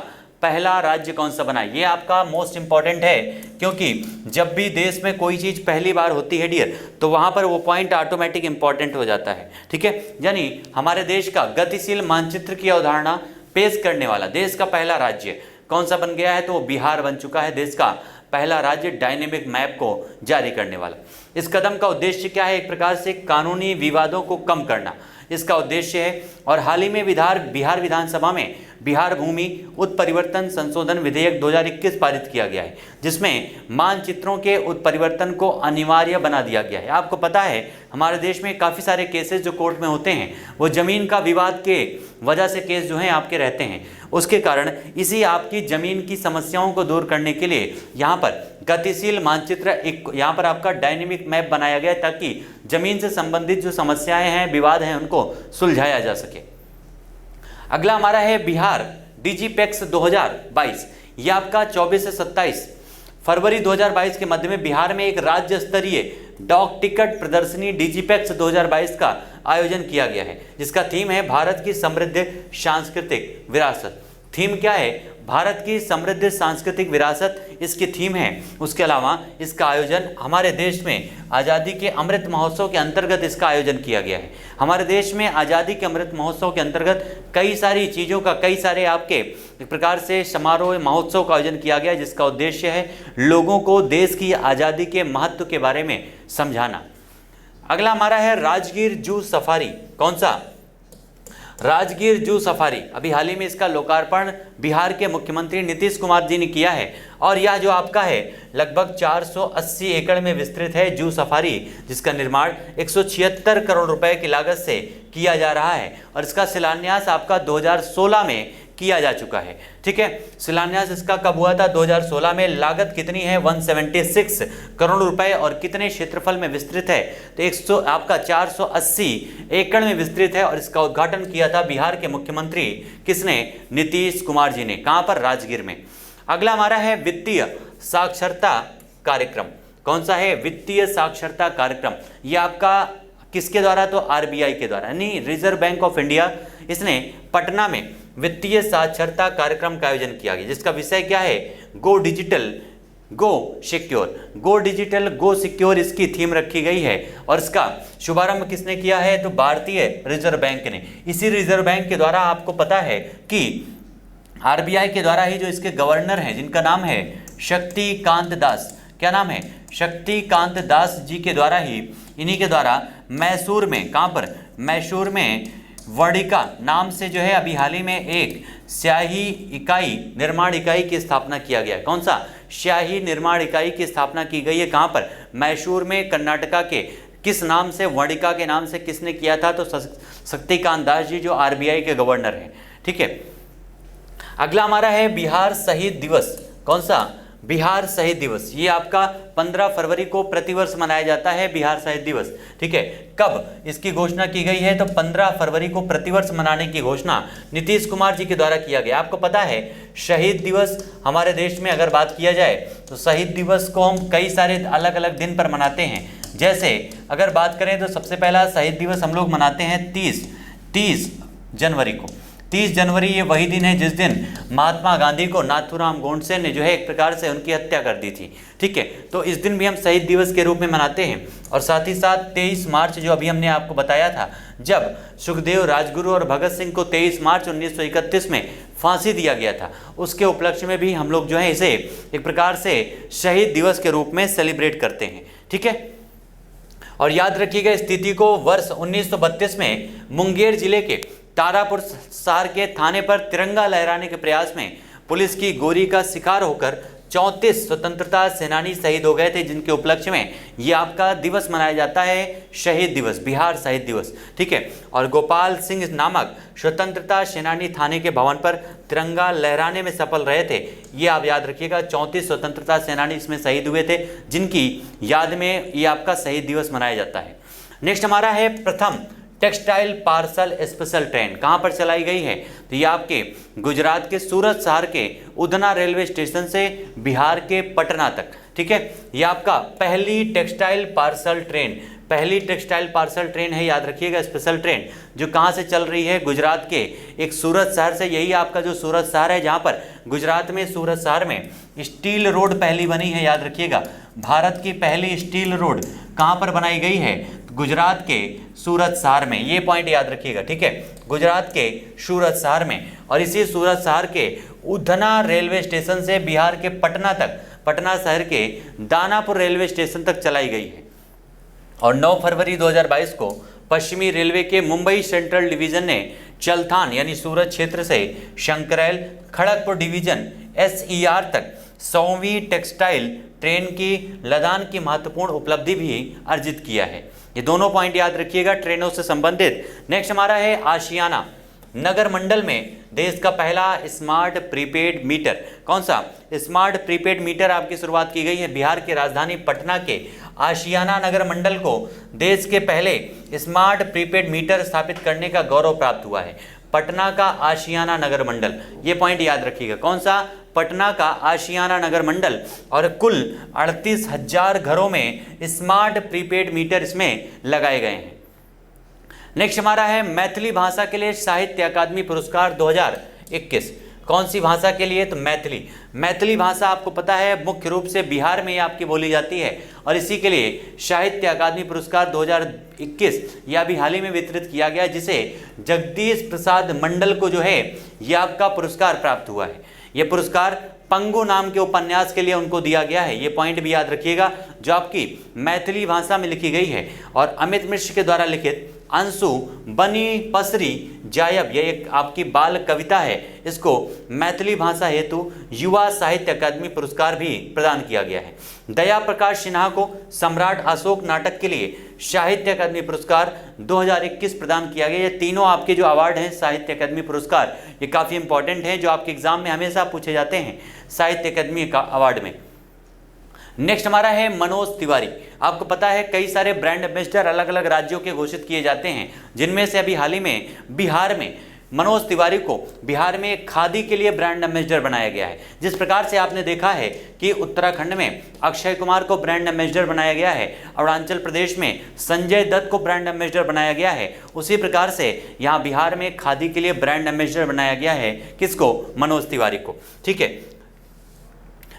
[SPEAKER 1] पहला राज्य कौन सा बना? ये आपका मोस्ट इंपॉर्टेंट है, क्योंकि जब भी देश में कोई चीज़ पहली बार होती है डियर, तो वहाँ पर वो पॉइंट ऑटोमेटिक इंपॉर्टेंट हो जाता है, ठीक है। यानी हमारे देश का गतिशील मानचित्र की अवधारणा पेश करने वाला देश का पहला राज्य कौन सा बन गया है? तो बिहार बन चुका है देश का पहला राज्य डायनेमिक मैप को जारी करने वाला। इस कदम का उद्देश्य क्या है? एक प्रकार से कानूनी विवादों को कम करना इसका उद्देश्य है। और हाल ही में बिहार विधानसभा में बिहार भूमि उत्परिवर्तन संशोधन विधेयक 2021 पारित किया गया है, जिसमें मानचित्रों के उत्परिवर्तन को अनिवार्य बना दिया गया है। आपको पता है हमारे देश में काफ़ी सारे केसेस जो कोर्ट में होते हैं वो ज़मीन का विवाद के वजह से केस जो हैं आपके रहते हैं, उसके कारण इसी आपकी ज़मीन की समस्याओं को दूर करने के लिए यहाँ पर गतिशील मानचित्र एक यहाँ पर आपका डायनेमिक मैप बनाया गया है, ताकि ज़मीन से संबंधित जो समस्याएं हैं, विवाद हैं, उनको सुलझाया जा सके। अगला हमारा है बिहार डिजीपैक्स 2022। ये आपका 24 से 27 फरवरी 2022 के मध्य में बिहार में एक राज्य स्तरीय डाक टिकट प्रदर्शनी डिजीपैक्स 2022 का आयोजन किया गया है, जिसका थीम है भारत की समृद्ध सांस्कृतिक विरासत। थीम क्या है? भारत की समृद्ध सांस्कृतिक विरासत इसकी थीम है। उसके अलावा इसका आयोजन हमारे देश में आज़ादी के अमृत महोत्सव के अंतर्गत इसका आयोजन किया गया है। हमारे देश में आज़ादी के अमृत महोत्सव के अंतर्गत कई सारी चीज़ों का, कई सारे आपके एक प्रकार से समारोह महोत्सव का आयोजन किया गया है, जिसका उद्देश्य है लोगों को देश की आज़ादी के महत्व के बारे में समझाना। अगला हमारा है राजगीर जू सफारी। कौन सा? Rajgir zoo safari. अभी हाल ही में इसका लोकार्पण बिहार के मुख्यमंत्री नीतीश कुमार जी ने किया है, और यह जो आपका है लगभग 480 एकड़ में विस्तृत है जू सफारी, जिसका निर्माण 176 करोड़ रुपए की लागत से किया जा रहा है, और इसका शिलान्यास आपका 2016 में किया जा चुका है। ठीक है, शिलान्यास इसका कब हुआ था? 2016 में। लागत कितनी है? 176 करोड़ रुपए, और कितने क्षेत्रफल में विस्तृत है? तो आपका 480 एकड़ में विस्तृत है, और इसका उद्घाटन किया था बिहार के मुख्यमंत्री किसने? नीतीश कुमार जी ने। कहां पर? राजगीर में। अगला हमारा है वित्तीय साक्षरता कार्यक्रम। कौन सा है? वित्तीय साक्षरता कार्यक्रम। ये आपका किसके द्वारा? तो आरबीआई के द्वारा, यानी रिजर्व बैंक ऑफ इंडिया। इसने पटना में वित्तीय साक्षरता कार्यक्रम का आयोजन किया गया, जिसका विषय क्या है? गो डिजिटल गो सिक्योर। गो डिजिटल गो सिक्योर इसकी थीम रखी गई है, और इसका शुभारंभ किसने किया है? तो भारतीय रिजर्व बैंक ने। इसी रिजर्व बैंक के द्वारा आपको पता है कि आरबीआई के द्वारा ही जो इसके गवर्नर हैं, जिनका नाम है शक्तिकांत दास। क्या नाम है? शक्तिकांत दास जी के द्वारा ही, इन्हीं के द्वारा मैसूर में, कहाँ पर? मैसूर में वर्णिका नाम से जो है अभी हाल ही में एक स्याही इकाई, निर्माण इकाई की स्थापना किया गया है। कौन सा? स्याही निर्माण इकाई की स्थापना की गई है। कहाँ पर? मैसूर में, कर्नाटका के। किस नाम से? वर्णिका के नाम से। किसने किया था? तो शक्तिकांत दास जी, जो आरबीआई के गवर्नर हैं। ठीक है, अगला हमारा है बिहार शहीद दिवस। कौन सा? बिहार शहीद दिवस। ये आपका 15 फरवरी को प्रतिवर्ष मनाया जाता है बिहार शहीद दिवस। ठीक है, कब इसकी घोषणा की गई है? तो 15 फरवरी को प्रतिवर्ष मनाने की घोषणा नीतीश कुमार जी के द्वारा किया गया। आपको पता है शहीद दिवस हमारे देश में अगर बात किया जाए तो शहीद दिवस को हम कई सारे अलग अलग दिन पर मनाते हैं। जैसे अगर बात करें तो सबसे पहला शहीद दिवस हम लोग मनाते हैं 30 जनवरी को। 30 जनवरी ये वही दिन है जिस दिन महात्मा गांधी को नाथूराम गोडसे ने जो है एक प्रकार से उनकी हत्या कर दी थी। ठीक है, तो इस दिन भी हम शहीद दिवस के रूप में मनाते हैं। और साथ ही साथ 23 मार्च जो अभी हमने आपको बताया था, जब सुखदेव, राजगुरु और भगत सिंह को 23 मार्च 1931 में फांसी दिया गया था, उसके उपलक्ष्य में भी हम लोग जो है इसे एक प्रकार से शहीद दिवस के रूप में सेलिब्रेट करते हैं। ठीक है, और याद रखिएगा स्थिति को, वर्ष 1932 में मुंगेर जिले के तारापुर शहर के थाने पर तिरंगा लहराने के प्रयास में पुलिस की गोली का शिकार होकर 34 स्वतंत्रता सेनानी शहीद हो गए थे, जिनके उपलक्ष्य में ये आपका दिवस मनाया जाता है शहीद दिवस, बिहार शहीद दिवस। ठीक है, और गोपाल सिंह नामक स्वतंत्रता सेनानी थाने के भवन पर तिरंगा लहराने में सफल रहे थे। ये आप याद रखिएगा, 34 स्वतंत्रता सेनानी इसमें शहीद हुए थे, जिनकी याद में ये आपका शहीद दिवस मनाया जाता है। नेक्स्ट हमारा है प्रथम टेक्सटाइल पार्सल स्पेशल ट्रेन। कहाँ पर चलाई गई है? तो ये आपके गुजरात के सूरत शहर के उधना रेलवे स्टेशन से बिहार के पटना तक। ठीक है, ये आपका पहली टेक्सटाइल पार्सल ट्रेन, पहली टेक्सटाइल पार्सल ट्रेन है, याद रखिएगा, स्पेशल ट्रेन जो कहाँ से चल रही है? गुजरात के एक सूरत शहर से। यही आपका जो सूरत शहर है, जहाँ पर गुजरात में सूरत शहर में स्टील रोड पहली बनी है। याद रखिएगा, भारत की पहली स्टील रोड कहाँ पर बनाई गई है? गुजरात के सूरत शहर में। ये पॉइंट याद रखिएगा। ठीक है, गुजरात के सूरत शहर में, और इसी सूरत शहर के उधना रेलवे स्टेशन से बिहार के पटना तक, पटना शहर के दानापुर रेलवे स्टेशन तक चलाई गई है। और 9 फरवरी 2022 को पश्चिमी रेलवे के मुंबई सेंट्रल डिवीजन ने चलथान यानी सूरत क्षेत्र से शंकरैल खड़गपुर डिवीजन SER तक 100वीं टेक्सटाइल ट्रेन की लदान की महत्वपूर्ण उपलब्धि भी अर्जित किया है। ये दोनों पॉइंट याद रखिएगा ट्रेनों से संबंधित। नेक्स्ट हमारा है आशियाना नगर मंडल में देश का पहला स्मार्ट प्रीपेड मीटर। कौन सा स्मार्ट प्रीपेड मीटर आपकी शुरुआत की गई है? बिहार की राजधानी पटना के आशियाना नगर मंडल को देश के पहले स्मार्ट प्रीपेड मीटर स्थापित करने का गौरव प्राप्त हुआ है। पटना का आशियाना नगर मंडल, ये पॉइंट याद रखिएगा। कौन सा? पटना का आशियाना नगर मंडल। और कुल 38,000 घरों में स्मार्ट प्रीपेड मीटर इसमें लगाए गए हैं। नेक्स्ट हमारा है मैथिली भाषा के लिए साहित्य अकादमी पुरस्कार 2021। कौन सी भाषा के लिए? तो मैथिली। मैथिली भाषा आपको पता है मुख्य रूप से बिहार में आपकी बोली जाती है और इसी के लिए साहित्य अकादमी पुरस्कार 2021 यह अभी हाल ही में वितरित किया गया, जिसे जगदीश प्रसाद मंडल को जो है यह आपका पुरस्कार प्राप्त हुआ है। यह पुरस्कार पंगु नाम के उपन्यास के लिए उनको दिया गया है। ये पॉइंट भी याद रखिएगा जो आपकी मैथिली भाषा में लिखी गई है। और अमित मिश्र के द्वारा लिखित अंशु बनी पसरी जायब, यह एक आपकी बाल कविता है, इसको मैथिली भाषा हेतु युवा साहित्य अकादमी पुरस्कार भी प्रदान किया गया है। दया प्रकाश सिन्हा को सम्राट अशोक नाटक के लिए साहित्य अकादमी पुरस्कार 2021 प्रदान किया गया। ये तीनों आपके जो अवार्ड हैं साहित्य अकादमी पुरस्कार, ये काफ़ी इंपॉर्टेंट हैं जो आपके एग्जाम में हमेशा पूछे जाते हैं साहित्य अकादमी का अवार्ड में। नेक्स्ट हमारा है मनोज तिवारी। आपको पता है कई सारे ब्रांड एम्बेसडर अलग अलग राज्यों के घोषित किए जाते हैं, जिनमें से अभी हाल ही में बिहार में मनोज तिवारी को बिहार में खादी के लिए ब्रांड एम्बेसडर बनाया गया है। जिस प्रकार से आपने देखा है कि उत्तराखंड में अक्षय कुमार को ब्रांड एम्बेसडर बनाया गया है, अरुणाचल प्रदेश में संजय दत्त को ब्रांड एम्बेसडर बनाया गया है, उसी प्रकार से यहाँ बिहार में खादी के लिए ब्रांड एम्बेसडर बनाया गया है। किसको? मनोज तिवारी को। ठीक है।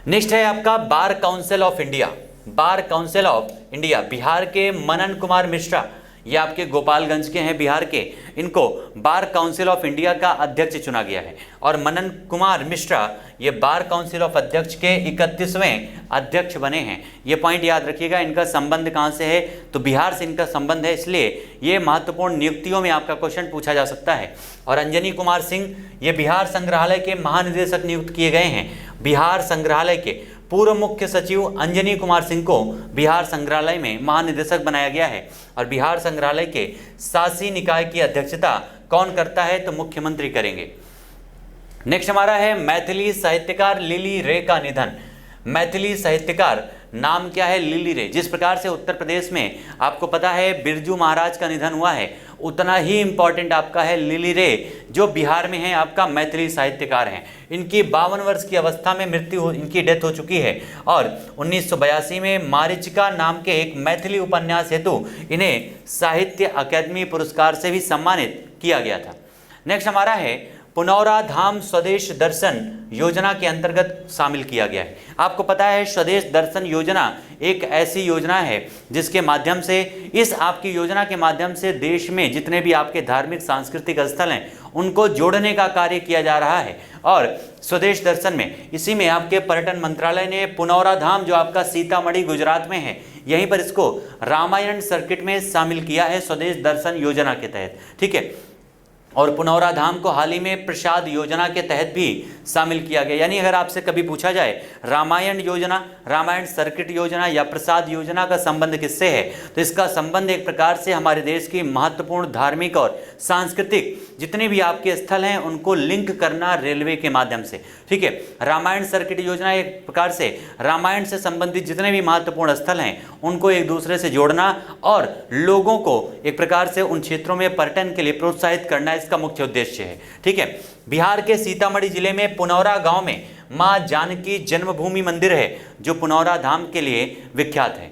[SPEAKER 1] नेक्स्ट है आपका bar council of India. Bar council of India Bihar के मनन कुमार मिश्रा, ये आपके गोपालगंज के हैं बिहार के, इनको बार काउंसिल ऑफ इंडिया का अध्यक्ष चुना गया है। और मनन कुमार मिश्रा ये बार काउंसिल ऑफ अध्यक्ष के 31वें अध्यक्ष बने हैं। ये पॉइंट याद रखिएगा। इनका संबंध कहाँ से है? तो बिहार से इनका संबंध है, इसलिए ये महत्वपूर्ण नियुक्तियों में आपका क्वेश्चन पूछा जा सकता है। और अंजनी कुमार सिंह ये बिहार संग्रहालय के महानिदेशक नियुक्त किए गए हैं। बिहार संग्रहालय के पूर्व मुख्य सचिव अंजनी कुमार सिंह को बिहार संग्रहालय में महानिदेशक बनाया गया है। और बिहार संग्रहालय के शासी निकाय की अध्यक्षता कौन करता है? तो मुख्यमंत्री करेंगे। नेक्स्ट हमारा है मैथिली साहित्यकार लिली रे का निधन। मैथिली साहित्यकार नाम क्या है? लिली रे। जिस प्रकार से उत्तर प्रदेश में आपको पता है बिरजू महाराज का निधन हुआ है, उतना ही इंपॉर्टेंट आपका है लिली रे जो बिहार में है आपका मैथिली साहित्यकार हैं। इनकी 52 वर्ष की अवस्था में इनकी डेथ हो चुकी है। और 1982 में मारीचिका नाम के एक मैथिली उपन्यास हेतु इन्हें साहित्य अकादमी पुरस्कार से भी सम्मानित किया गया था। नेक्स्ट हमारा है पुनौरा धाम स्वदेश दर्शन योजना के अंतर्गत शामिल किया गया है। आपको पता है स्वदेश दर्शन योजना एक ऐसी योजना है जिसके माध्यम से इस आपकी योजना के माध्यम से देश में जितने भी आपके धार्मिक सांस्कृतिक स्थल हैं उनको जोड़ने का कार्य किया जा रहा है। और स्वदेश दर्शन में इसी में आपके पर्यटन मंत्रालय ने पुनौरा धाम जो आपका सीतामढ़ी गुजरात में है, यहीं पर इसको रामायण सर्किट में शामिल किया है स्वदेश दर्शन योजना के तहत। ठीक है। और पुनौरा धाम को हाल ही में प्रसाद योजना के तहत भी शामिल किया गया। यानी अगर आपसे कभी पूछा जाए रामायण योजना, रामायण सर्किट योजना या प्रसाद योजना का संबंध किससे है, तो इसका संबंध एक प्रकार से हमारे देश की महत्वपूर्ण धार्मिक और सांस्कृतिक जितने भी आपके स्थल हैं उनको लिंक करना रेलवे के माध्यम से। ठीक है। रामायण सर्किट योजना एक प्रकार से रामायण से संबंधित जितने भी महत्वपूर्ण स्थल हैं उनको एक दूसरे से जोड़ना और लोगों को एक प्रकार से उन क्षेत्रों में पर्यटन के लिए प्रोत्साहित करना इसका मुख्य उद्देश्य है। ठीक है। बिहार के सीतामढ़ी जिले में पुनौरा गांव में मां जानकी जन्मभूमि मंदिर है जो पुनौरा धाम के लिए विख्यात है।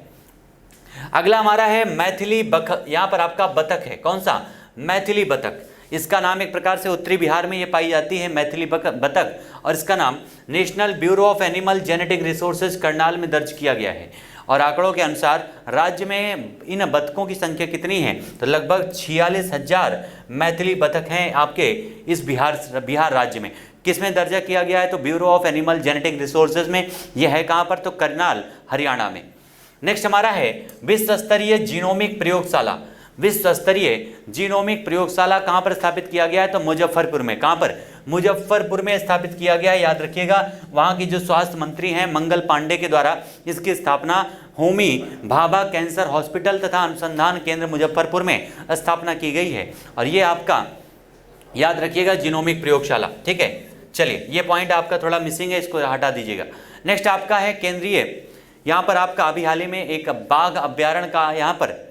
[SPEAKER 1] अगला हमारा है मैथिली बतख। यहां पर आपका बतख है। कौन सा? मैथिली बतख। इसका नाम एक प्रकार से उत्तरी बिहार में ये पाई जाती है मैथिली बतख और इसका नाम national bureau of animal genetic resources Karnal में दर्ज किया गया है। और आंकड़ों के अनुसार राज्य में इन बतखों की संख्या कितनी है? तो लगभग 46,000 मैथिली बतख हैं आपके इस बिहार राज्य में। किस में दर्जा किया गया है? तो bureau of animal genetic resources में। यह है कहाँ पर? तो करनाल हरियाणा में। नेक्स्ट हमारा है विश्व स्तरीय जीनोमिक प्रयोगशाला। विश्व स्तरीय जीनोमिक प्रयोगशाला कहां पर स्थापित किया गया है? तो मुजफ्फरपुर में। कहां पर? मुजफ्फरपुर में स्थापित किया गया है, याद रखिएगा। वहां की जो स्वास्थ्य मंत्री हैं मंगल पांडे के द्वारा इसकी स्थापना होमी भाभा कैंसर हॉस्पिटल तथा अनुसंधान केंद्र मुजफ्फरपुर में स्थापना की गई है। और ये आपका याद रखिएगा जीनोमिक प्रयोगशाला, ठीक है। चलिए, ये पॉइंट आपका थोड़ा मिसिंग है, इसको हटा दीजिएगा। नेक्स्ट आपका है केंद्रीय, यहाँ पर आपका अभी हाल ही में एक बाघ अभ्यारण्य का यहाँ पर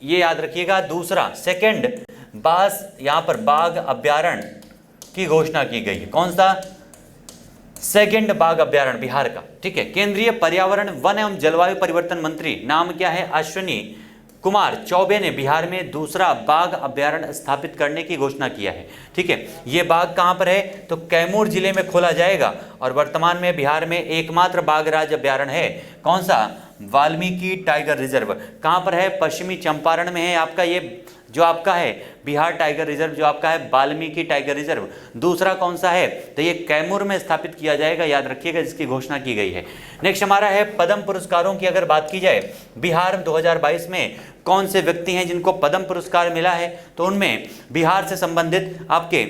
[SPEAKER 1] याद रखिएगा, दूसरा सेकंड यहाँ पर बाघ अभ्यारण्य की घोषणा की गई है। कौन सा? सेकंड बाघ अभ्यारण्य बिहार का, ठीक है। केंद्रीय पर्यावरण वन एवं जलवायु परिवर्तन मंत्री नाम क्या है? अश्विनी कुमार चौबे ने बिहार में दूसरा बाघ अभ्यारण्य स्थापित करने की घोषणा किया है, ठीक है। ये बाघ कहां पर है? तो कैमूर जिले में खोला जाएगा और वर्तमान में बिहार में एकमात्र बाघ राज्य अभ्यारण्य है। कौन सा? Valmiki tiger reserve. कहां पर है? पश्चिमी चंपारण में है आपका ये जो आपका है बिहार टाइगर रिजर्व, जो आपका है वाल्मीकि टाइगर रिजर्व। दूसरा कौन सा है? तो ये कैमूर में स्थापित किया जाएगा, याद रखिएगा, जिसकी घोषणा की गई है। नेक्स्ट हमारा है पद्म पुरस्कारों की अगर बात की जाए, बिहार 2022 में कौन से व्यक्ति हैं जिनको पद्म पुरस्कार मिला है? तो उनमें बिहार से संबंधित आपके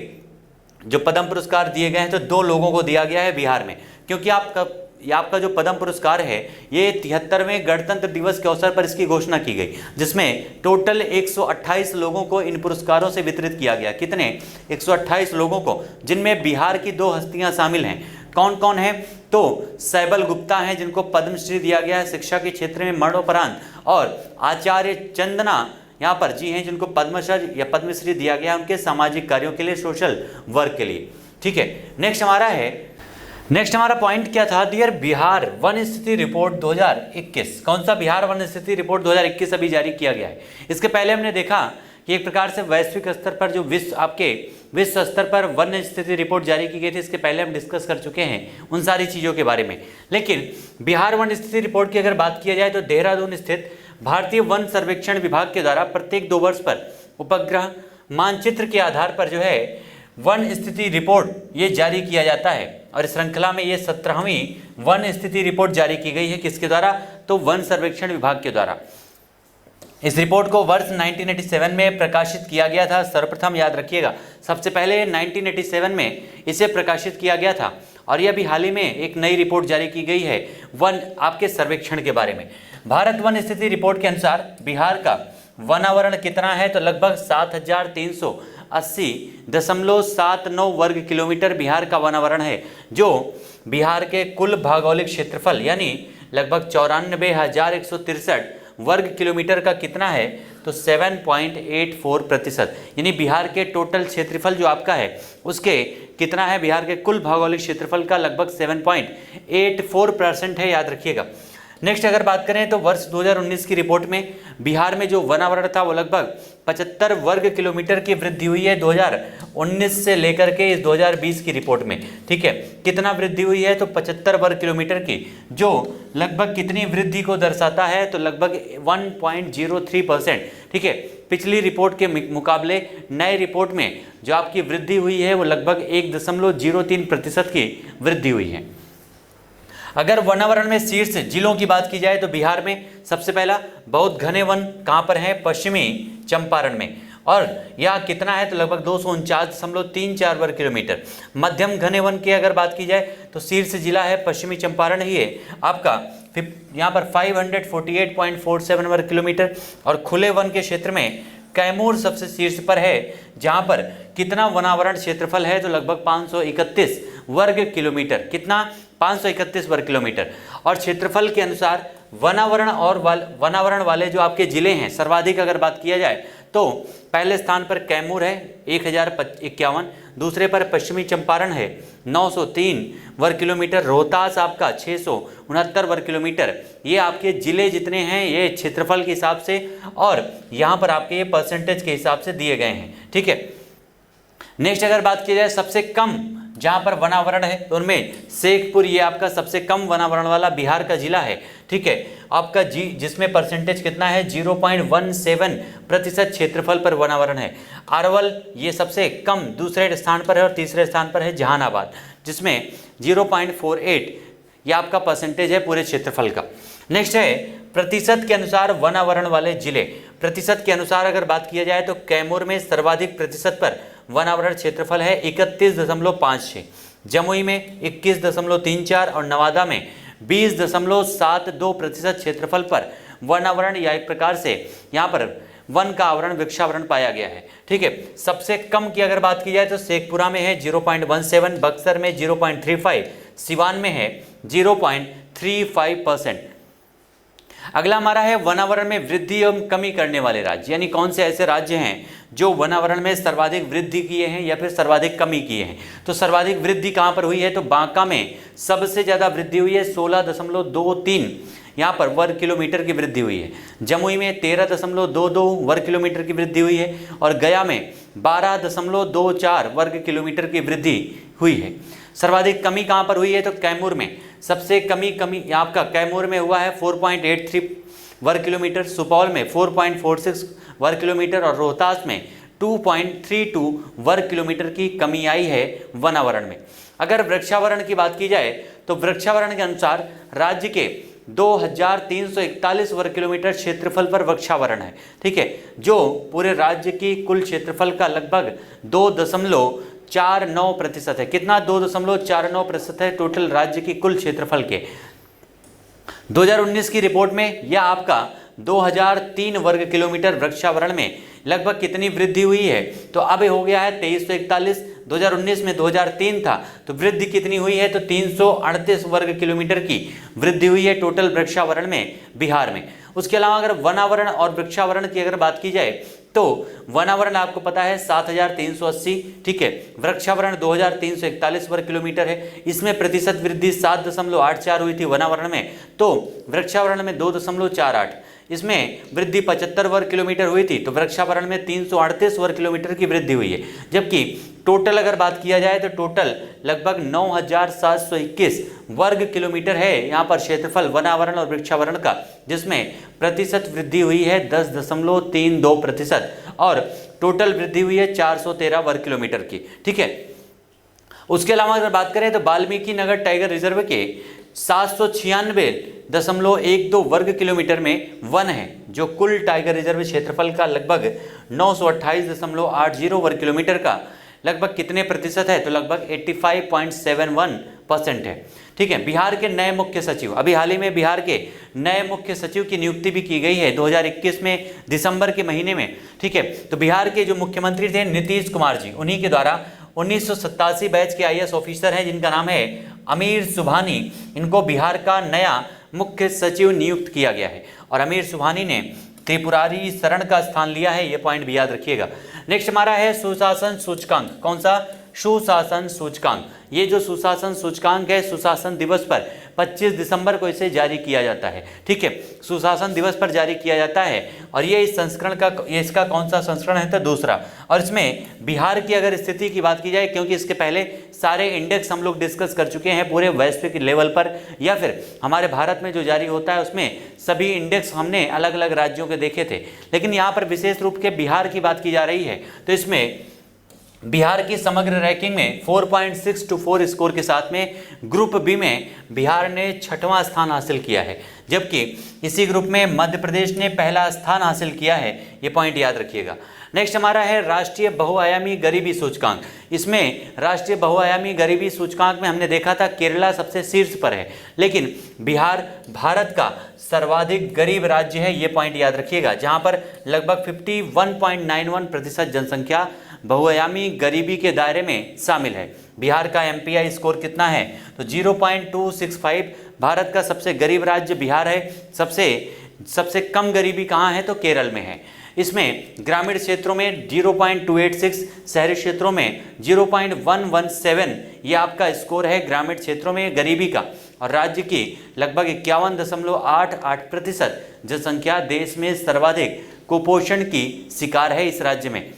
[SPEAKER 1] जो पद्म पुरस्कार दिए गए हैं तो 2 लोगों को दिया गया है बिहार में, क्योंकि आपका जो पद्म पुरस्कार है ये 73वें गणतंत्र दिवस के अवसर पर इसकी घोषणा की गई, जिसमें टोटल 128 लोगों को इन पुरस्कारों से वितरित किया गया। कितने? 128 लोगों को, जिनमें बिहार की 2 हस्तियां शामिल हैं। कौन कौन है? तो सैबल गुप्ता हैं जिनको पद्मश्री दिया गया है शिक्षा के क्षेत्र में मरणोपरांत, और आचार्य चंदना यहाँ पर जी हैं जिनको पद्मश्री या पद्मश्री दिया गया है उनके सामाजिक कार्यों के लिए, सोशल वर्क के लिए, ठीक है। नेक्स्ट हमारा पॉइंट क्या था? डियर बिहार वन स्थिति रिपोर्ट 2021। कौन सा? बिहार वन स्थिति रिपोर्ट 2021 अभी जारी किया गया है। इसके पहले हमने देखा कि एक प्रकार से वैश्विक स्तर पर जो विश्व स्तर पर वन स्थिति रिपोर्ट जारी की गई थी, इसके पहले हम डिस्कस कर चुके हैं उन सारी चीज़ों के बारे में। लेकिन बिहार वन स्थिति रिपोर्ट की अगर बात किया जाए तो देहरादून स्थित भारतीय वन सर्वेक्षण विभाग के द्वारा प्रत्येक 2 वर्ष पर उपग्रह मानचित्र के आधार पर जो है वन स्थिति रिपोर्ट ये जारी किया जाता है। और इस श्रृंखला में ये 17वीं वन स्थिति रिपोर्ट जारी की गई है। किसके द्वारा? तो वन सर्वेक्षण विभाग के द्वारा। इस रिपोर्ट को वर्ष 1987 में प्रकाशित किया गया था। सर्वप्रथम याद रखिएगा, सबसे पहले 1987 में इसे प्रकाशित किया गया था। और ये अभी हाल ही में एक नई रिपोर्ट जारी की गई है वन आपके सर्वेक्षण के बारे में। भारत वन स्थिति रिपोर्ट के अनुसार बिहार का वनावरण कितना है? तो लगभग 7380.79 वर्ग किलोमीटर बिहार का वनावरण है, जो बिहार के कुल भौगोलिक क्षेत्रफल यानी लगभग 94,163 वर्ग किलोमीटर का कितना है? तो 7.84%, यानी बिहार के टोटल क्षेत्रफल जो आपका है उसके कितना है? बिहार के कुल भौगोलिक क्षेत्रफल का लगभग 7.84% है, याद रखिएगा। नेक्स्ट अगर बात करें तो वर्ष 2019 की रिपोर्ट में बिहार में जो वनावरण था वो लगभग 75 वर्ग किलोमीटर की वृद्धि हुई है 2019 से लेकर के इस 2020 की रिपोर्ट में, ठीक है। कितना वृद्धि हुई है? तो 75 वर्ग किलोमीटर की, जो लगभग कितनी वृद्धि को दर्शाता है? तो लगभग 1.03%, ठीक है। पिछली रिपोर्ट के मुकाबले नए रिपोर्ट में जो आपकी वृद्धि हुई है वो लगभग 1.03% की वृद्धि हुई है। अगर वनावरण में शीर्ष जिलों की बात की जाए तो बिहार में सबसे पहला बहुत घने वन कहाँ पर है? पश्चिमी चंपारण में, और यह कितना है? तो लगभग 249.34 वर्ग किलोमीटर। मध्यम घने वन की अगर बात की जाए तो शीर्ष जिला है पश्चिमी चंपारण ही है आपका, यहाँ पर 548.47 वर्ग किलोमीटर। और खुले वन के क्षेत्र में कैमूर सबसे शीर्ष पर है, जहाँ पर कितना वनावरण क्षेत्रफल है? तो लगभग 531 वर्ग किलोमीटर। कितना? 531 वर्ग किलोमीटर। और क्षेत्रफल के अनुसार वनावरण वाले जो आपके जिले हैं सर्वाधिक अगर बात किया जाए तो पहले स्थान पर कैमूर है 1051, दूसरे पर पश्चिमी चंपारण है 903 वर्ग किलोमीटर, रोहतास आपका 669 वर्ग किलोमीटर। ये आपके जिले जितने हैं ये क्षेत्रफल के हिसाब से और यहाँ पर आपके ये परसेंटेज के हिसाब से दिए गए हैं, ठीक है। नेक्स्ट अगर बात की जाए सबसे कम जहाँ पर वनावरण है तो उनमें शेखपुर ये आपका सबसे कम वनावरण वाला बिहार का जिला है, ठीक है। आपका जिसमें परसेंटेज कितना है? 0.17% क्षेत्रफल पर वनावरण है। अरवल ये सबसे कम दूसरे स्थान पर है और तीसरे स्थान पर है जहानाबाद, जिसमें 0.48 ये आपका परसेंटेज है पूरे क्षेत्रफल का। नेक्स्ट है प्रतिशत के अनुसार वनावरण वाले जिले, प्रतिशत के अनुसार अगर बात किया जाए तो कैमूर में सर्वाधिक प्रतिशत पर वनावरण क्षेत्रफल है 31.56, जमुई में 21.34 और नवादा में 20.72% क्षेत्रफल पर वनावरण या एक प्रकार से यहाँ पर वन का आवरण वृक्षावरण पाया गया है। ठीक है, सबसे कम की अगर बात की जाए तो शेखपुरा में है 0.17, बक्सर में 0.35, सिवान में है 0.35%। अगला हमारा है वनावरण में वृद्धि एवं कमी करने वाले राज्य, यानी कौन से ऐसे राज्य हैं जो वनावरण में सर्वाधिक वृद्धि किए हैं या फिर सर्वाधिक कमी किए हैं। तो सर्वाधिक वृद्धि कहाँ पर हुई है, तो बांका में सबसे ज़्यादा वृद्धि हुई है 16.23 यहाँ पर वर्ग किलोमीटर की वृद्धि हुई है। जमुई में 13.22 वर्ग किलोमीटर की वृद्धि हुई है और गया में 12.24 वर्ग किलोमीटर की वृद्धि हुई है। सर्वाधिक कमी कहाँ पर हुई है, तो कैमूर में सबसे कमी आपका कैमूर में हुआ है 4.83 वर्ग किलोमीटर, सुपौल में 4.46 वर्ग किलोमीटर और रोहतास में 2.32 वर्ग किलोमीटर की कमी आई है वनावरण में। अगर वृक्षावरण की बात की जाए तो वृक्षावरण के अनुसार राज्य के 2341 वर्ग किलोमीटर क्षेत्रफल पर वृक्षावरण है। ठीक है, जो पूरे राज्य की कुल क्षेत्रफल का लगभग 2.49% है। कितना, 2.49% है टोटल राज्य की कुल क्षेत्रफल के। 2019 की रिपोर्ट में यह आपका 2003 वर्ग किलोमीटर वृक्षावरण में लगभग कितनी वृद्धि हुई है, तो अब हो गया है 2341। 2019 में 2003 था तो वृद्धि कितनी हुई है, तो 338 वर्ग किलोमीटर की वृद्धि हुई है टोटल वृक्षावरण में बिहार में। उसके अलावा अगर वनावरण और वृक्षावरण की अगर बात की जाए तो वनावरण आपको पता है 7380, ठीक है, वृक्षावरण 2341 वर्ग किलोमीटर है। इसमें प्रतिशत वृद्धि 7.84 हुई थी वनावरण में, तो वृक्षावरण में 2.48, इसमें वृद्धि 75 वर्ग किलोमीटर हुई थी, तो वृक्षावरण में 338 वर्ग किलोमीटर की वृद्धि हुई है। जबकि टोटल अगर बात किया जाए तो टोटल लगभग 9721 वर्ग किलोमीटर है यहाँ पर क्षेत्रफल वनावरण और वृक्षावरण का, जिसमें प्रतिशत वृद्धि हुई है 10.32% और टोटल वृद्धि हुई है 413 वर्ग किलोमीटर की। ठीक है, उसके अलावा अगर बात करें तो वाल्मीकि नगर टाइगर रिजर्व के 796.12 वर्ग किलोमीटर में वन है, जो कुल टाइगर रिजर्व क्षेत्रफल का लगभग 928.80 वर्ग किलोमीटर का लगभग कितने प्रतिशत है, तो लगभग 85.71% है। ठीक है, बिहार के नए मुख्य सचिव, अभी हाल ही में बिहार के नए मुख्य सचिव की नियुक्ति भी की गई है 2021 में दिसंबर के महीने में। ठीक है, तो बिहार के जो मुख्यमंत्री थे नीतीश कुमार जी, उन्हीं के द्वारा 1987 बैच के IAS ऑफिसर हैं जिनका नाम है अमीर सुबहानी, इनको बिहार का नया मुख्य सचिव नियुक्त किया गया है और अमीर सुबहानी ने त्रिपुरारी शरण का स्थान लिया है, ये पॉइंट भी याद रखिएगा। नेक्स्ट हमारा है सुशासन सूचकांक, कौन सा, सुशासन सूचकांक। ये जो सुशासन सूचकांक है, सुशासन दिवस पर 25 दिसंबर को इसे जारी किया जाता है। ठीक है, सुशासन दिवस पर जारी किया जाता है और ये इस संस्करण का, इसका कौन सा संस्करण है, तो दूसरा। और इसमें बिहार की अगर स्थिति की बात की जाए, क्योंकि इसके पहले सारे इंडेक्स हम लोग डिस्कस कर चुके हैं पूरे वैश्विक लेवल पर या फिर हमारे भारत में जो जारी होता है उसमें सभी इंडेक्स हमने अलग अलग राज्यों के देखे थे, लेकिन यहाँ पर विशेष रूप के बिहार की बात की जा रही है। तो इसमें बिहार की समग्र रैंकिंग में 4.624 स्कोर के साथ में ग्रुप बी में बिहार ने 6वां स्थान हासिल किया है, जबकि इसी ग्रुप में मध्य प्रदेश ने पहला स्थान हासिल किया है, ये पॉइंट याद रखिएगा। नेक्स्ट हमारा है राष्ट्रीय बहुआयामी गरीबी सूचकांक। इसमें राष्ट्रीय बहुआयामी गरीबी सूचकांक में हमने देखा था केरला सबसे शीर्ष पर है, लेकिन बिहार भारत का सर्वाधिक गरीब राज्य है, ये पॉइंट याद रखिएगा, जहां पर लगभग 51.91% जनसंख्या बहुआयामी गरीबी के दायरे में शामिल है। बिहार का MPI स्कोर कितना है, तो 0.265। भारत का सबसे गरीब राज्य बिहार है। सबसे कम गरीबी कहाँ है, तो केरल में है। इसमें ग्रामीण क्षेत्रों में 0.286, शहरी क्षेत्रों में 0.117 ये आपका स्कोर है ग्रामीण क्षेत्रों में गरीबी का। और राज्य की लगभग 51.88% जनसंख्या देश में सर्वाधिक कुपोषण की शिकार है इस राज्य में।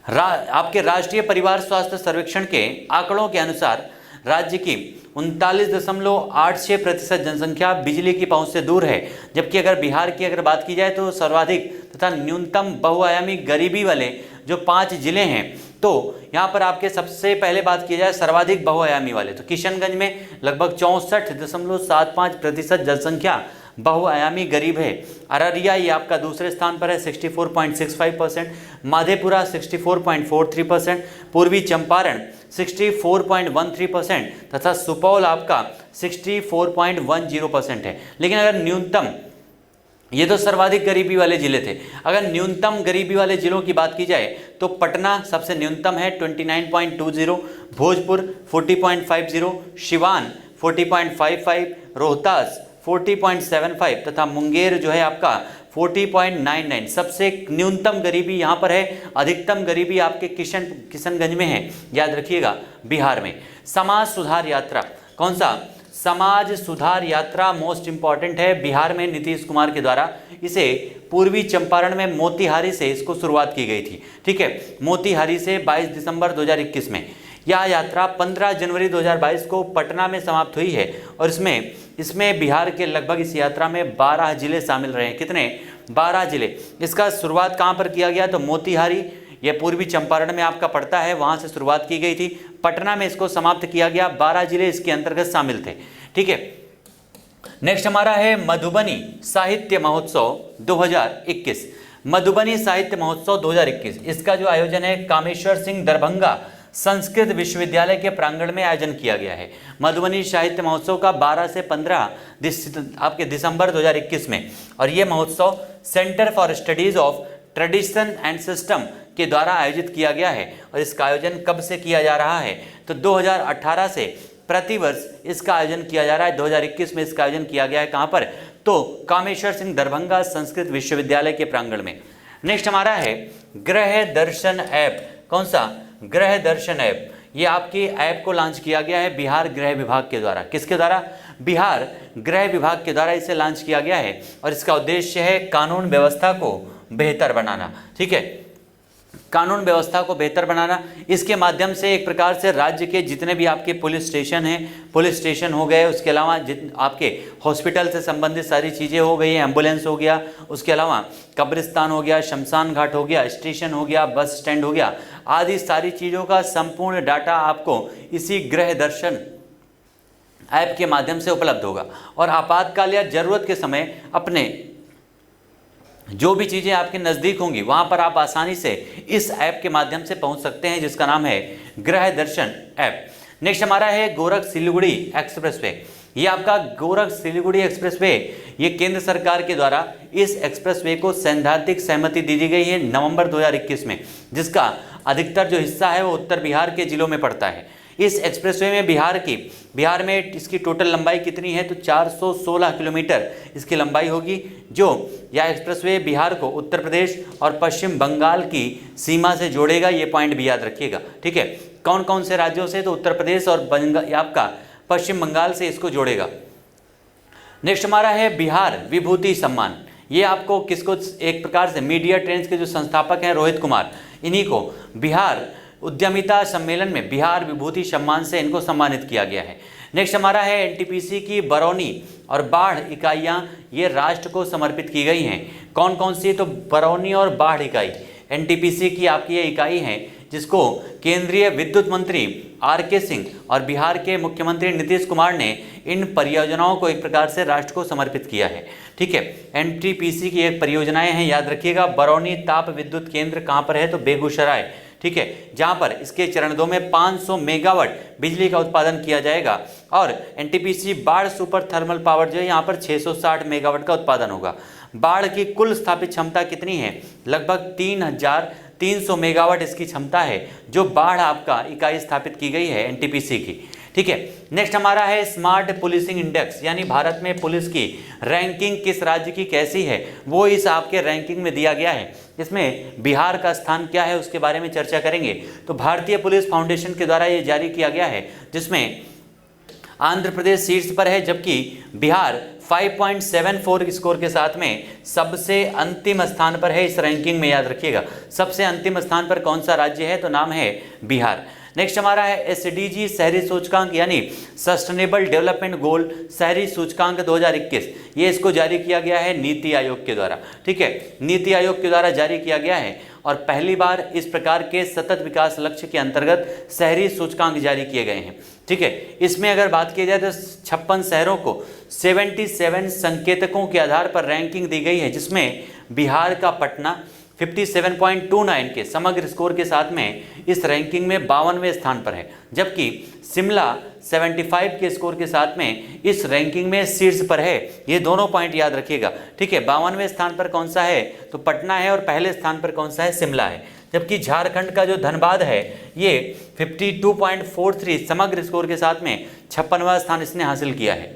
[SPEAKER 1] आपके राष्ट्रीय परिवार स्वास्थ्य सर्वेक्षण के आंकड़ों के अनुसार राज्य की 39.86% जनसंख्या बिजली की पहुंच से दूर है, जबकि अगर बिहार की अगर बात की जाए तो सर्वाधिक तथा न्यूनतम बहुआयामी गरीबी वाले जो 5 जिले हैं, तो यहाँ पर आपके सबसे पहले बात की जाए सर्वाधिक बहुआयामी वाले, तो किशनगंज में लगभग 64.75% जनसंख्या बहुआयामी गरीब है। अररिया ये आपका दूसरे स्थान पर है 64.65%, मधेपुरा 64.43%, पूर्वी चंपारण 64.13% तथा सुपौल आपका 64.10% है। लेकिन अगर न्यूनतम, ये तो सर्वाधिक गरीबी वाले जिले थे, अगर न्यूनतम गरीबी वाले जिलों की बात की जाए तो पटना सबसे न्यूनतम है 29.20, भोजपुर 40.50, सिवान 40.55, रोहतास 40.75 तथा मुंगेर जो है आपका 40.99। सबसे न्यूनतम गरीबी यहाँ पर है, अधिकतम गरीबी आपके किशनगंज में है, याद रखिएगा, बिहार में। समाज सुधार यात्रा, कौन सा? समाज सुधार यात्रा मोस्ट इंपॉर्टेंट है, बिहार में नीतीश कुमार के द्वारा इसे पूर्वी चंपारण में मोतिहारी से इसको शुरुआत की गई थी। ठीक है, मोतिहारी से 22 दिसंबर 2021 में। यह यात्रा 15 जनवरी 2022 को पटना में समाप्त हुई है और इसमें बिहार के लगभग इस यात्रा में 12 जिले शामिल रहे हैं। कितने? 12 जिले। इसका शुरुआत कहाँ पर किया गया? तो मोतिहारी, यह पूर्वी चंपारण में आपका पड़ता है, वहाँ से शुरुआत की गई थी, पटना में इसको समाप्त किया गया। 12 जिले इसके अंतर्गत शामिल थे। ठीक है, नेक्स्ट हमारा है मधुबनी साहित्य महोत्सव 2021। मधुबनी साहित्य महोत्सव 2021, इसका जो आयोजन है कामेश्वर सिंह दरभंगा संस्कृत विश्वविद्यालय के प्रांगण में आयोजन किया गया है। मधुबनी साहित्य महोत्सव का 12 से 15 आपके दिसंबर 2021 में, और ये महोत्सव centre for studies of tradition and system के द्वारा आयोजित किया गया है। और इसका आयोजन कब से किया जा रहा है? तो 2018 से प्रतिवर्ष इसका आयोजन किया जा रहा है। 2021 में इसका आयोजन किया गया है। कहाँ पर? तो कामेश्वर सिंह दरभंगा संस्कृत विश्वविद्यालय के प्रांगण में। नेक्स्ट हमारा है गृह दर्शन ऐप। कौन सा? गृह दर्शन ऐप। ये आपकी ऐप को लॉन्च किया गया है बिहार गृह विभाग के द्वारा। किसके द्वारा? बिहार गृह विभाग के द्वारा इसे लॉन्च किया गया है और इसका उद्देश्य है कानून व्यवस्था को बेहतर बनाना। ठीक है, कानून व्यवस्था को बेहतर बनाना। इसके माध्यम से एक प्रकार से राज्य के जितने भी आपके पुलिस स्टेशन हैं, पुलिस स्टेशन हो गए, उसके अलावा आपके हॉस्पिटल से संबंधित सारी चीज़ें हो गई, एम्बुलेंस हो गया, उसके अलावा कब्रिस्तान हो गया, शमशान घाट हो गया, स्टेशन हो गया, बस स्टैंड हो गया, आदि सारी चीज़ों का संपूर्ण डाटा आपको इसी गृह दर्शन ऐप के माध्यम से उपलब्ध होगा। और आपातकाल या ज़रूरत के समय अपने जो भी चीज़ें आपके नज़दीक होंगी वहाँ पर आप आसानी से इस ऐप के माध्यम से पहुँच सकते हैं, जिसका नाम है गृह दर्शन ऐप। नेक्स्ट हमारा है गोरख सिलीगुड़ी एक्सप्रेसवे। ये आपका गोरख सिलीगुड़ी एक्सप्रेसवे, ये केंद्र सरकार के द्वारा इस एक्सप्रेसवे को सैद्धांतिक सहमति दी गई है नवंबर 2021 में, जिसका अधिकतर जो हिस्सा है वो उत्तर बिहार के जिलों में पड़ता है। इस एक्सप्रेसवे में बिहार में इसकी टोटल लंबाई कितनी है? तो 416 किलोमीटर इसकी लंबाई होगी। जो यह एक्सप्रेसवे बिहार को उत्तर प्रदेश और पश्चिम बंगाल की सीमा से जोड़ेगा। ये पॉइंट भी याद रखिएगा। ठीक है, कौन कौन से राज्यों से? तो उत्तर प्रदेश और आपका पश्चिम बंगाल से इसको जोड़ेगा। नेक्स्ट हमारा है बिहार विभूति सम्मान। ये आपको किसको? एक प्रकार से मीडिया ट्रेंड्स के जो संस्थापक हैं रोहित कुमार, इन्हीं को बिहार उद्यमिता सम्मेलन में बिहार विभूति सम्मान से इनको सम्मानित किया गया है। नेक्स्ट हमारा है एनटीपीसी की बरौनी और बाढ़ इकाइयाँ, ये राष्ट्र को समर्पित की गई हैं। कौन कौन सी? तो बरौनी और बाढ़ इकाई एनटीपीसी की आपकी ये इकाई है, जिसको केंद्रीय विद्युत मंत्री आर.के. सिंह और बिहार के मुख्यमंत्री नीतीश कुमार ने इन परियोजनाओं को एक प्रकार से राष्ट्र को समर्पित किया है। ठीक है, एनटीपीसी की एक परियोजनाएं हैं, याद रखिएगा। बरौनी ताप विद्युत केंद्र कहाँ पर है? तो बेगूसराय। ठीक है, जहाँ पर इसके चरण 2 में 500 मेगावाट बिजली का उत्पादन किया जाएगा। और एनटीपीसी बाढ़ सुपर थर्मल पावर जो है यहाँ पर 660 मेगावाट का उत्पादन होगा। बाढ़ की कुल स्थापित क्षमता कितनी है? लगभग 3300 मेगावाट इसकी क्षमता है, जो बाढ़ आपका इकाई स्थापित की गई है एनटीपीसी की। ठीक है, नेक्स्ट हमारा है स्मार्ट पुलिसिंग इंडेक्स, यानी भारत में पुलिस की रैंकिंग किस राज्य की कैसी है, वो इस आपके रैंकिंग में दिया गया है। इसमें बिहार का स्थान क्या है उसके बारे में चर्चा करेंगे। तो भारतीय पुलिस फाउंडेशन के द्वारा ये जारी किया गया है, जिसमें आंध्र प्रदेश शीर्ष पर है, जबकि बिहार 5.74 स्कोर के साथ में सबसे अंतिम स्थान पर है इस रैंकिंग में, याद रखिएगा। सबसे अंतिम स्थान पर कौन सा राज्य है? तो नाम है बिहार। नेक्स्ट हमारा है एसडीजी शहरी सूचकांक, यानी सस्टेनेबल डेवलपमेंट गोल शहरी सूचकांक 2021। ये इसको जारी किया गया है नीति आयोग के द्वारा। ठीक है, नीति आयोग के द्वारा जारी किया गया है और पहली बार इस प्रकार के सतत विकास लक्ष्य के अंतर्गत शहरी सूचकांक जारी किए गए हैं। ठीक है। इसमें अगर बात की जाए तो 56 शहरों को 77 संकेतकों के आधार पर रैंकिंग दी गई है, जिसमें बिहार का पटना 57.29 के समग्र स्कोर के साथ में इस रैंकिंग में 52वें स्थान पर है, जबकि शिमला 75 के स्कोर के साथ में इस रैंकिंग में शीर्ष पर है। ये दोनों पॉइंट याद रखिएगा, ठीक है। 52वें स्थान पर कौन सा है तो पटना है, और पहले स्थान पर कौन सा है, शिमला है। जबकि झारखंड का जो धनबाद है ये 52.43 समग्र स्कोर के साथ में 56वां स्थान इसने हासिल किया है।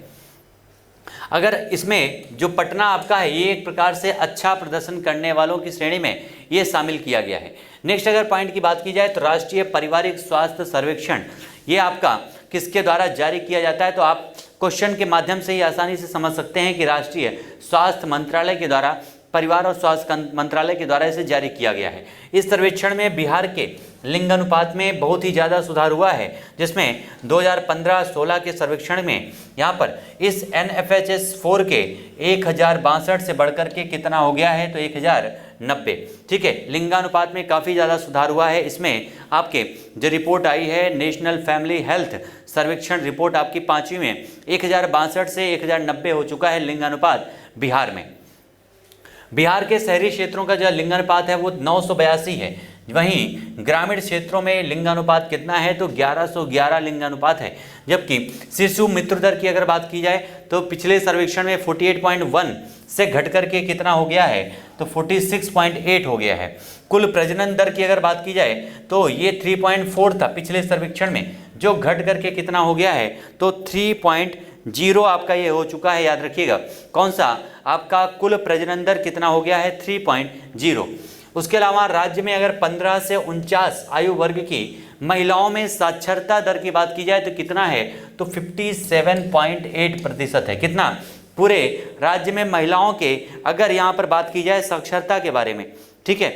[SPEAKER 1] अगर इसमें जो पटना आपका है ये एक प्रकार से अच्छा प्रदर्शन करने वालों की श्रेणी में ये शामिल किया गया है। नेक्स्ट अगर पॉइंट की बात की जाए तो राष्ट्रीय पारिवारिक स्वास्थ्य सर्वेक्षण ये आपका किसके द्वारा जारी किया जाता है, तो आप क्वेश्चन के माध्यम से ही आसानी से समझ सकते हैं कि राष्ट्रीय स्वास्थ्य मंत्रालय के द्वारा, परिवार और स्वास्थ्य मंत्रालय के द्वारा इसे जारी किया गया है। इस सर्वेक्षण में बिहार के लिंग अनुपात में बहुत ही ज़्यादा सुधार हुआ है, जिसमें 2015-16 के सर्वेक्षण में यहाँ पर इस NFHS 4 के 1062 से बढ़कर के कितना हो गया है तो 1090, ठीक है। लिंगानुपात में काफ़ी ज़्यादा सुधार हुआ है। इसमें आपके जो रिपोर्ट आई है नेशनल फैमिली हेल्थ सर्वेक्षण रिपोर्ट आपकी 5वीं में 1062 से 1090 हो चुका है लिंगानुपात बिहार में। बिहार के शहरी क्षेत्रों का जो लिंगानुपात है वो 982 है, वहीं ग्रामीण क्षेत्रों में लिंगानुपात कितना है तो 1111 लिंगानुपात है। जबकि शिशु मृत्यु दर की अगर बात की जाए तो पिछले सर्वेक्षण में 48.1 से घट करके कितना हो गया है तो 46.8 हो गया है। कुल प्रजनन दर की अगर बात की जाए तो ये 3.4 था पिछले सर्वेक्षण में, जो घट करके कितना हो गया है तो 3.0 आपका ये हो चुका है। याद रखिएगा कौन सा आपका कुल प्रजनन दर कितना हो गया है 3.0। उसके अलावा राज्य में अगर 15 से 49 आयु वर्ग की महिलाओं में साक्षरता दर की बात की जाए तो कितना है तो 57.8% है। कितना पूरे राज्य में महिलाओं के अगर यहाँ पर बात की जाए साक्षरता के बारे में, ठीक है,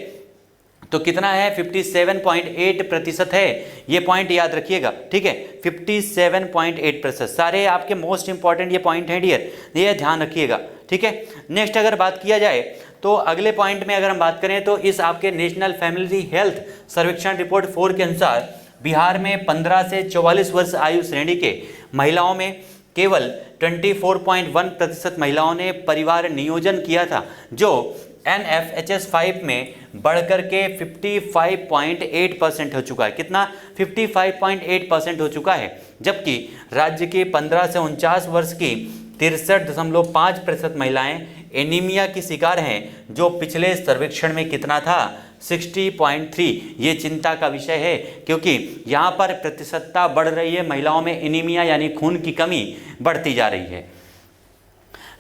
[SPEAKER 1] तो कितना है 57.8% है। ये पॉइंट याद रखिएगा, ठीक है, 57.8%। सारे आपके मोस्ट इंपॉर्टेंट ये पॉइंट हैं डियर, ये ध्यान रखिएगा, ठीक है। नेक्स्ट अगर बात किया जाए तो अगले पॉइंट में अगर हम बात करें तो इस आपके नेशनल फैमिली हेल्थ सर्वेक्षण रिपोर्ट 4 के अनुसार बिहार में 15 से 44 वर्ष आयु श्रेणी के महिलाओं में केवल 24.1% महिलाओं ने परिवार नियोजन किया था, जो NFHS 5 में बढ़कर के 55.8% हो चुका है। कितना 55.8% हो चुका है। जबकि राज्य के 15 से 49 वर्ष की 63.5% महिलाएं एनीमिया की शिकार हैं, जो पिछले सर्वेक्षण में कितना था 60.3। ये चिंता का विषय है क्योंकि यहाँ पर प्रतिशतता बढ़ रही है, महिलाओं में एनीमिया यानी खून की कमी बढ़ती जा रही है।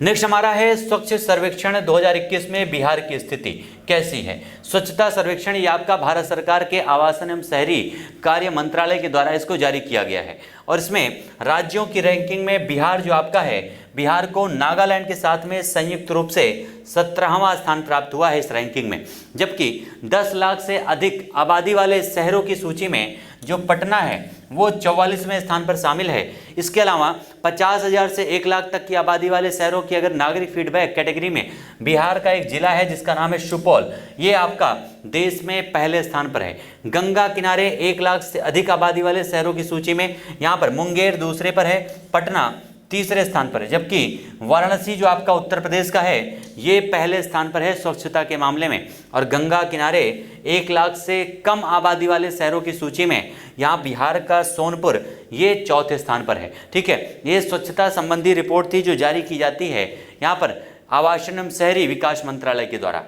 [SPEAKER 1] नेक्स्ट हमारा है स्वच्छ सर्वेक्षण 2021 में बिहार की स्थिति कैसी है। स्वच्छता सर्वेक्षण ये आपका भारत सरकार के आवासन एवं शहरी कार्य मंत्रालय के द्वारा इसको जारी किया गया है, और इसमें राज्यों की रैंकिंग में बिहार जो आपका है, बिहार को नागालैंड के साथ में संयुक्त रूप से 17वां स्थान प्राप्त हुआ है इस रैंकिंग में। जबकि 10 लाख से अधिक आबादी वाले शहरों की सूची में जो पटना है वो 44वें स्थान पर शामिल है। इसके अलावा 50,000 से 1 लाख तक की आबादी वाले शहरों की अगर नागरिक फीडबैक कैटेगरी में बिहार का एक जिला है जिसका नाम है सुपौल, ये आपका देश में पहले स्थान पर है। गंगा किनारे 1 लाख से अधिक आबादी वाले शहरों की सूची में यहाँ पर मुंगेर दूसरे पर है, पटना तीसरे स्थान पर है, जबकि वाराणसी जो आपका उत्तर प्रदेश का है ये पहले स्थान पर है स्वच्छता के मामले में। और गंगा किनारे 1 लाख से कम आबादी वाले शहरों की सूची में यहाँ बिहार का सोनपुर ये चौथे स्थान पर है, ठीक है। ये स्वच्छता संबंधी रिपोर्ट थी जो जारी की जाती है यहाँ पर आवासन एवं शहरी विकास मंत्रालय के द्वारा।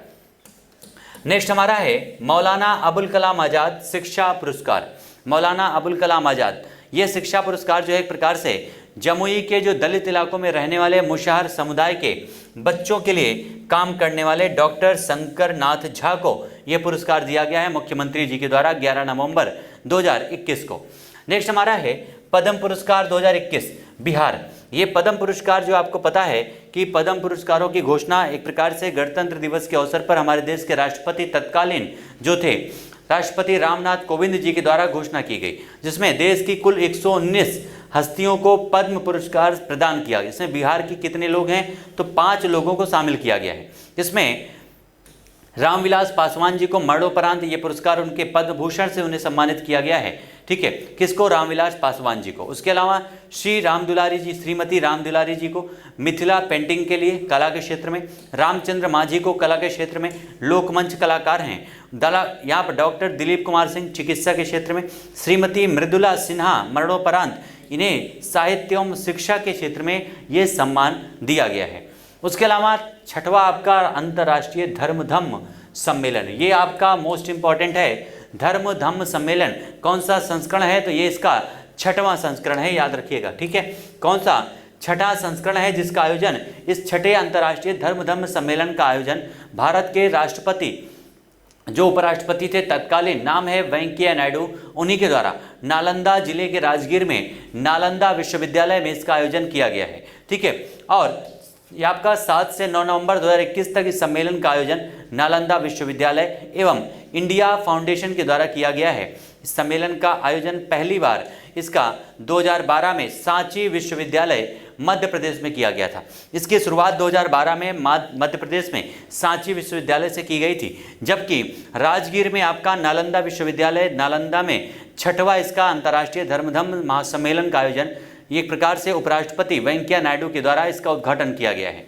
[SPEAKER 1] नेक्स्ट हमारा है मौलाना अबुल कलाम आज़ाद शिक्षा पुरस्कार। मौलाना अबुल कलाम आज़ाद ये शिक्षा पुरस्कार जो है एक प्रकार से जमुई के जो दलित इलाकों में रहने वाले मुशाहर समुदाय के बच्चों के लिए काम करने वाले डॉक्टर शंकर नाथ झा को ये पुरस्कार दिया गया है मुख्यमंत्री जी के द्वारा 11 नवंबर 2021 को। नेक्स्ट हमारा है पद्म पुरस्कार 2021 बिहार। ये पद्म पुरस्कार जो आपको पता है कि पद्म पुरस्कारों की घोषणा एक प्रकार से गणतंत्र दिवस के अवसर पर हमारे देश के राष्ट्रपति तत्कालीन जो थे राष्ट्रपति रामनाथ कोविंद जी के द्वारा घोषणा की गई, जिसमें देश की कुल 119 हस्तियों को पद्म पुरस्कार प्रदान किया गया। इसमें बिहार की कितने लोग हैं तो 5 लोगों को शामिल किया गया है। इसमें रामविलास पासवान जी को मरणोपरांत ये पुरस्कार उनके पद्म भूषण से उन्हें सम्मानित किया गया है। ठीक है, किसको? रामविलास पासवान जी को। उसके अलावा श्री राम दुलारी जी, श्रीमती राम दुलारी जी को मिथिला पेंटिंग के लिए कला के क्षेत्र में, रामचंद्र माझी को कला के क्षेत्र में लोकमंच कलाकार हैं। यहाँ पर डॉक्टर दिलीप कुमार सिंह चिकित्सा के क्षेत्र में, श्रीमती मृदुला सिन्हा मरणोपरांत इन्हें साहित्य एवं शिक्षा के क्षेत्र में ये सम्मान दिया गया है। उसके अलावा छठवां आपका अंतर्राष्ट्रीय धर्म धम्म सम्मेलन, ये आपका मोस्ट इंपॉर्टेंट है। धर्म धम्म सम्मेलन कौन सा संस्करण है? तो ये इसका छठवां संस्करण है, याद रखिएगा। ठीक है, कौन सा? छठा संस्करण है, जिसका आयोजन, इस छठे अंतर्राष्ट्रीय धर्म धम्म सम्मेलन का आयोजन भारत के राष्ट्रपति, जो उपराष्ट्रपति थे तत्कालीन, नाम है वेंकैया नायडू, उन्हीं के द्वारा नालंदा जिले के राजगीर में नालंदा विश्वविद्यालय में इसका आयोजन किया गया है। ठीक है, और ये आपका 7 से 9 नवंबर 2021 तक इस सम्मेलन का आयोजन नालंदा विश्वविद्यालय एवं इंडिया फाउंडेशन के द्वारा किया गया है। इस सम्मेलन का आयोजन पहली बार इसका 2012 में सांची विश्वविद्यालय मध्य प्रदेश में किया गया था। इसकी शुरुआत 2012 में मध्य प्रदेश में सांची विश्वविद्यालय से की गई थी, जबकि राजगीर में आपका नालंदा विश्वविद्यालय, नालंदा में छठवां इसका अंतर्राष्ट्रीय धर्मधम्म महासम्मेलन का आयोजन एक प्रकार से उपराष्ट्रपति वेंकैया नायडू के द्वारा इसका उद्घाटन किया गया है।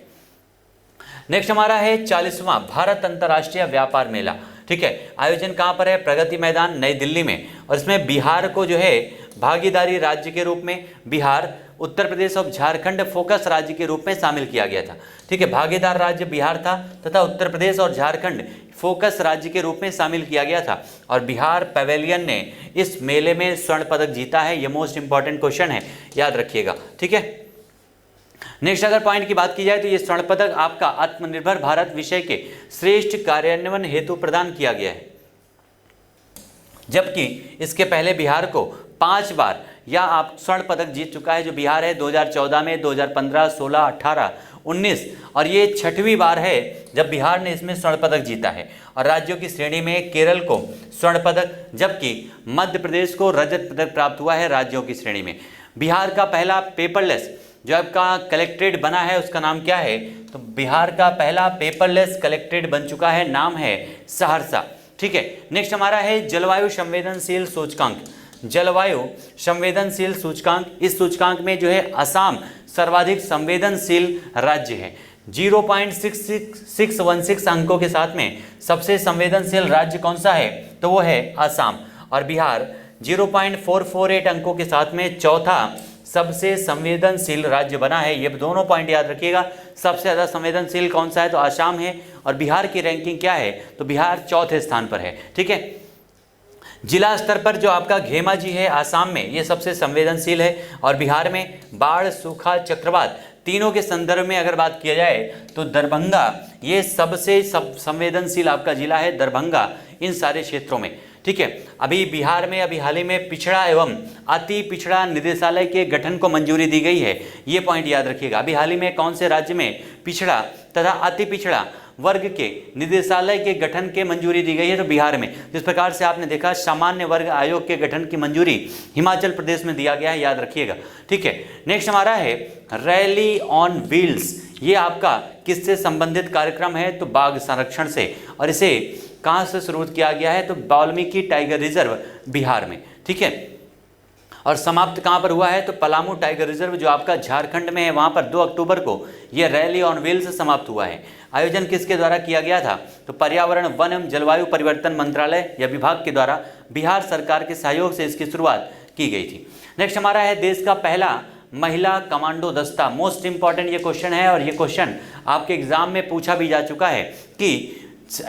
[SPEAKER 1] नेक्स्ट हमारा है 40वां भारत अंतर्राष्ट्रीय व्यापार मेला। ठीक है, आयोजन कहाँ पर है? प्रगति मैदान, नई दिल्ली में। और इसमें बिहार को जो है भागीदारी राज्य के रूप में, बिहार, उत्तर प्रदेश और झारखंड फोकस राज्य के रूप में शामिल किया गया था। ठीक है, भागीदार राज्य बिहार था तथा उत्तर प्रदेश और झारखंड फोकस राज्य के रूप में शामिल किया गया था। और बिहार पवेलियन ने इस मेले में स्वर्ण पदक जीता है। यह मोस्ट इंपॉर्टेंट क्वेश्चन है, याद रखिएगा। ठीक है, नेक्स्ट अगर पॉइंट की बात की जाए तो ये स्वर्ण पदक आपका आत्मनिर्भर भारत विषय के श्रेष्ठ कार्यान्वयन हेतु प्रदान किया गया है, जबकि इसके पहले बिहार को 5 बार या आप स्वर्ण पदक जीत चुका है, जो बिहार है 2014 में, 2015, 16, 18, 19 और ये 6वीं बार है जब बिहार ने इसमें स्वर्ण पदक जीता है। और राज्यों की श्रेणी में केरल को स्वर्ण पदक, जबकि मध्य प्रदेश को रजत पदक प्राप्त हुआ है राज्यों की श्रेणी में। बिहार का पहला पेपरलेस जो आपका कलेक्ट्रेट बना है उसका नाम क्या है? तो बिहार का पहला पेपरलेस कलेक्ट्रेट बन चुका है, नाम है सहरसा। ठीक है, नेक्स्ट हमारा है जलवायु संवेदनशील सूचकांक। जलवायु संवेदनशील सूचकांक, इस सूचकांक में जो है असम सर्वाधिक संवेदनशील राज्य है। 0.6616 अंकों के साथ में सबसे संवेदनशील राज्य कौन सा है? तो वो है असम। और बिहार 0.448 अंकों के साथ में चौथा सबसे संवेदनशील राज्य बना है। ये दोनों पॉइंट याद रखिएगा। सबसे ज़्यादा संवेदनशील कौन सा है? तो असम है। और बिहार की रैंकिंग क्या है? तो बिहार चौथे स्थान पर है। ठीक है, जिला स्तर पर जो आपका घेमाजी है आसाम में, ये सबसे संवेदनशील है। और बिहार में बाढ़, सूखा, चक्रवात तीनों के संदर्भ में अगर बात किया जाए तो दरभंगा ये सबसे संवेदनशील आपका जिला है, दरभंगा इन सारे क्षेत्रों में। ठीक है, अभी बिहार में अभी हाल ही में पिछड़ा एवं अति पिछड़ा निदेशालय के गठन को मंजूरी दी गई है। ये पॉइंट याद रखिएगा। अभी हाल ही में कौन से राज्य में पिछड़ा तथा अति पिछड़ा वर्ग के निदेशालय के गठन के मंजूरी दी गई है? तो बिहार में। जिस प्रकार से आपने देखा सामान्य वर्ग आयोग के गठन की मंजूरी हिमाचल प्रदेश में दिया गया है, याद रखिएगा। ठीक है, नेक्स्ट हमारा है रैली ऑन व्हील्स। ये आपका किससे संबंधित कार्यक्रम है? तो बाघ संरक्षण से। और इसे कहाँ से शुरू किया गया है? तो वाल्मीकि टाइगर रिजर्व बिहार में। ठीक है, और समाप्त कहाँ पर हुआ है? तो पलामू टाइगर रिजर्व जो आपका झारखंड में है, वहाँ पर 2 अक्टूबर को यह रैली ऑन व्हील्स समाप्त हुआ है। आयोजन किसके द्वारा किया गया था? तो पर्यावरण, वन एवं जलवायु परिवर्तन मंत्रालय या विभाग के द्वारा बिहार सरकार के सहयोग से इसकी शुरुआत की गई थी। नेक्स्ट हमारा है देश का पहला महिला कमांडो दस्ता। मोस्ट इंपॉर्टेंट ये क्वेश्चन है और ये क्वेश्चन आपके एग्जाम में पूछा भी जा चुका है कि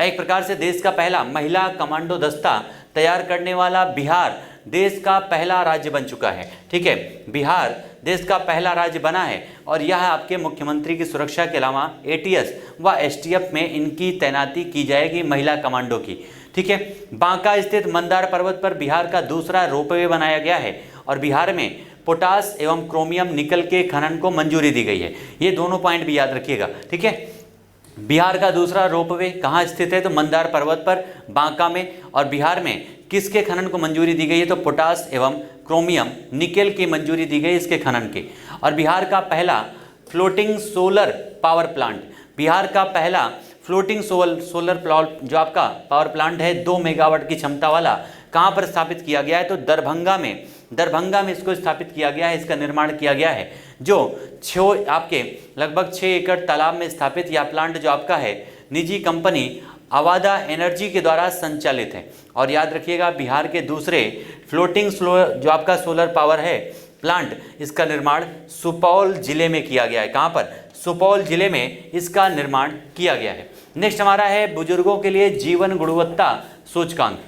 [SPEAKER 1] एक प्रकार से देश का पहला महिला कमांडो दस्ता तैयार करने वाला बिहार देश का पहला राज्य बन चुका है। ठीक है, बिहार देश का पहला राज्य बना है और यह आपके मुख्यमंत्री की सुरक्षा के अलावा ATS व STF में इनकी तैनाती की जाएगी महिला कमांडो की। ठीक है, बांका स्थित मंदार पर्वत पर बिहार का दूसरा रोपवे बनाया गया है और बिहार में पोटास एवं क्रोमियम निकल के खनन को मंजूरी दी गई है। ये दोनों पॉइंट भी याद रखिएगा। ठीक है, बिहार का दूसरा रोपवे कहाँ स्थित है? तो मंदार पर्वत पर बांका में। और बिहार में किसके खनन को मंजूरी दी गई है? तो पोटास एवं क्रोमियम निकेल की मंजूरी दी गई इसके खनन की। और बिहार का पहला floating solar power plant, Bihar का पहला फ्लोटिंग सोलर प्लांट जो आपका पावर प्लांट है 2 मेगावाट की क्षमता वाला, कहाँ पर स्थापित किया गया है? तो दरभंगा में इसको स्थापित किया गया है, इसका निर्माण किया गया है, जो आपके लगभग 6 एकड़ तालाब में स्थापित यह प्लांट जो आपका है निजी कंपनी अवादा एनर्जी के द्वारा संचालित है। और याद रखिएगा, बिहार के दूसरे फ्लोटिंग जो आपका सोलर पावर है प्लांट, इसका निर्माण सुपौल जिले में किया गया है। कहाँ पर? सुपौल जिले में इसका निर्माण किया गया है। नेक्स्ट हमारा है बुजुर्गों के लिए जीवन गुणवत्ता सूचकांक।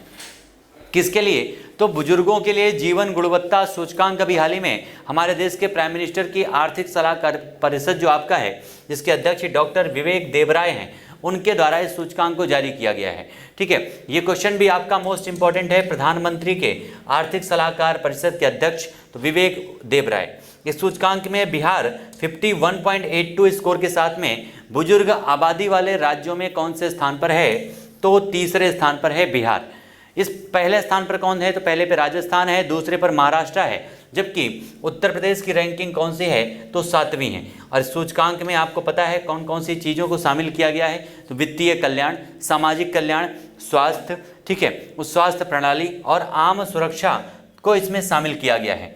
[SPEAKER 1] किसके लिए? तो बुजुर्गों के लिए जीवन गुणवत्ता सूचकांक अभी हाल ही में हमारे देश के प्राइम मिनिस्टर की आर्थिक सलाहकार परिषद जो आपका है, जिसके अध्यक्ष डॉक्टर विवेक देबराय हैं, उनके द्वारा इस सूचकांक को जारी किया गया है। ठीक है, ये क्वेश्चन भी आपका मोस्ट इंपॉर्टेंट है। प्रधानमंत्री के आर्थिक सलाहकार परिषद के अध्यक्ष तो विवेक देबराय। इस सूचकांक में बिहार 51.82 स्कोर के साथ में बुजुर्ग आबादी वाले राज्यों में कौन से स्थान पर है? तो तीसरे स्थान पर है बिहार। इस पहले स्थान पर कौन है? तो पहले पे राजस्थान है, दूसरे पर महाराष्ट्र है, जबकि उत्तर प्रदेश की रैंकिंग कौन सी है? तो 7वीं है। और इस सूचकांक में आपको पता है कौन कौन सी चीज़ों को शामिल किया गया है? तो वित्तीय कल्याण, सामाजिक कल्याण, स्वास्थ्य, ठीक है, उस स्वास्थ्य प्रणाली और आम सुरक्षा को इसमें शामिल किया गया है।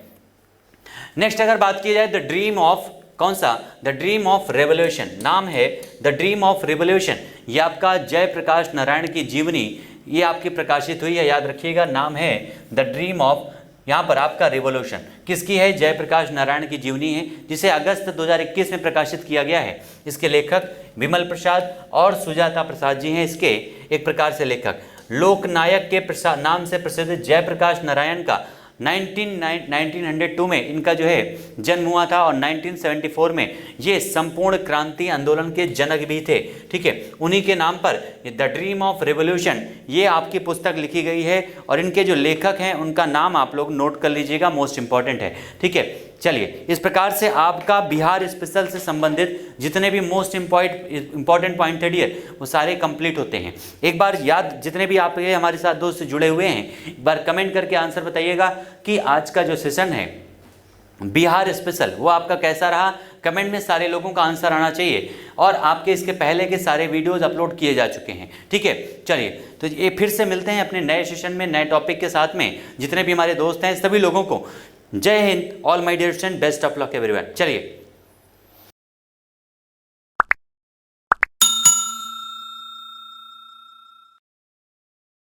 [SPEAKER 1] नेक्स्ट अगर बात की जाए द ड्रीम ऑफ, कौन सा? द ड्रीम ऑफ रेवोल्यूशन, नाम है द ड्रीम ऑफ रेवोल्यूशन। ये आपका जयप्रकाश नारायण की जीवनी ये आपकी प्रकाशित हुई है, याद रखिएगा, नाम है द ड्रीम ऑफ, यहाँ पर आपका रिवोल्यूशन किसकी है? जयप्रकाश नारायण की जीवनी है, जिसे अगस्त 2021 में प्रकाशित किया गया है। इसके लेखक विमल प्रसाद और सुजाता प्रसाद जी हैं, इसके एक प्रकार से लेखक। लोकनायक के नाम से प्रसिद्ध जयप्रकाश नारायण का 1902 में इनका जो है जन्म हुआ था और 1974 में ये संपूर्ण क्रांति आंदोलन के जनक भी थे। ठीक है, उन्हीं के नाम पर द ड्रीम ऑफ रेवोल्यूशन ये आपकी पुस्तक लिखी गई है और इनके जो लेखक हैं उनका नाम आप लोग नोट कर लीजिएगा, मोस्ट इंपॉर्टेंट है। ठीक है, चलिए इस प्रकार से आपका बिहार स्पेशल से संबंधित जितने भी मोस्ट इंपॉर्टेंट पॉइंट थे डियर वो सारे कंप्लीट होते हैं। एक बार याद, जितने भी आप ये हमारे साथ दोस्त जुड़े हुए हैं, एक बार कमेंट करके आंसर बताइएगा कि आज का जो सेशन है बिहार स्पेशल वो आपका कैसा रहा। कमेंट में सारे लोगों का आंसर आना चाहिए और आपके इसके पहले के सारे वीडियोस अपलोड किए जा चुके हैं। ठीक है, चलिए तो ये फिर से मिलते हैं अपने नए सेशन में नए टॉपिक के साथ में। जितने भी हमारे दोस्त हैं सभी लोगों को जय हिंद, all my dear student, best of luck everyone. चलिए।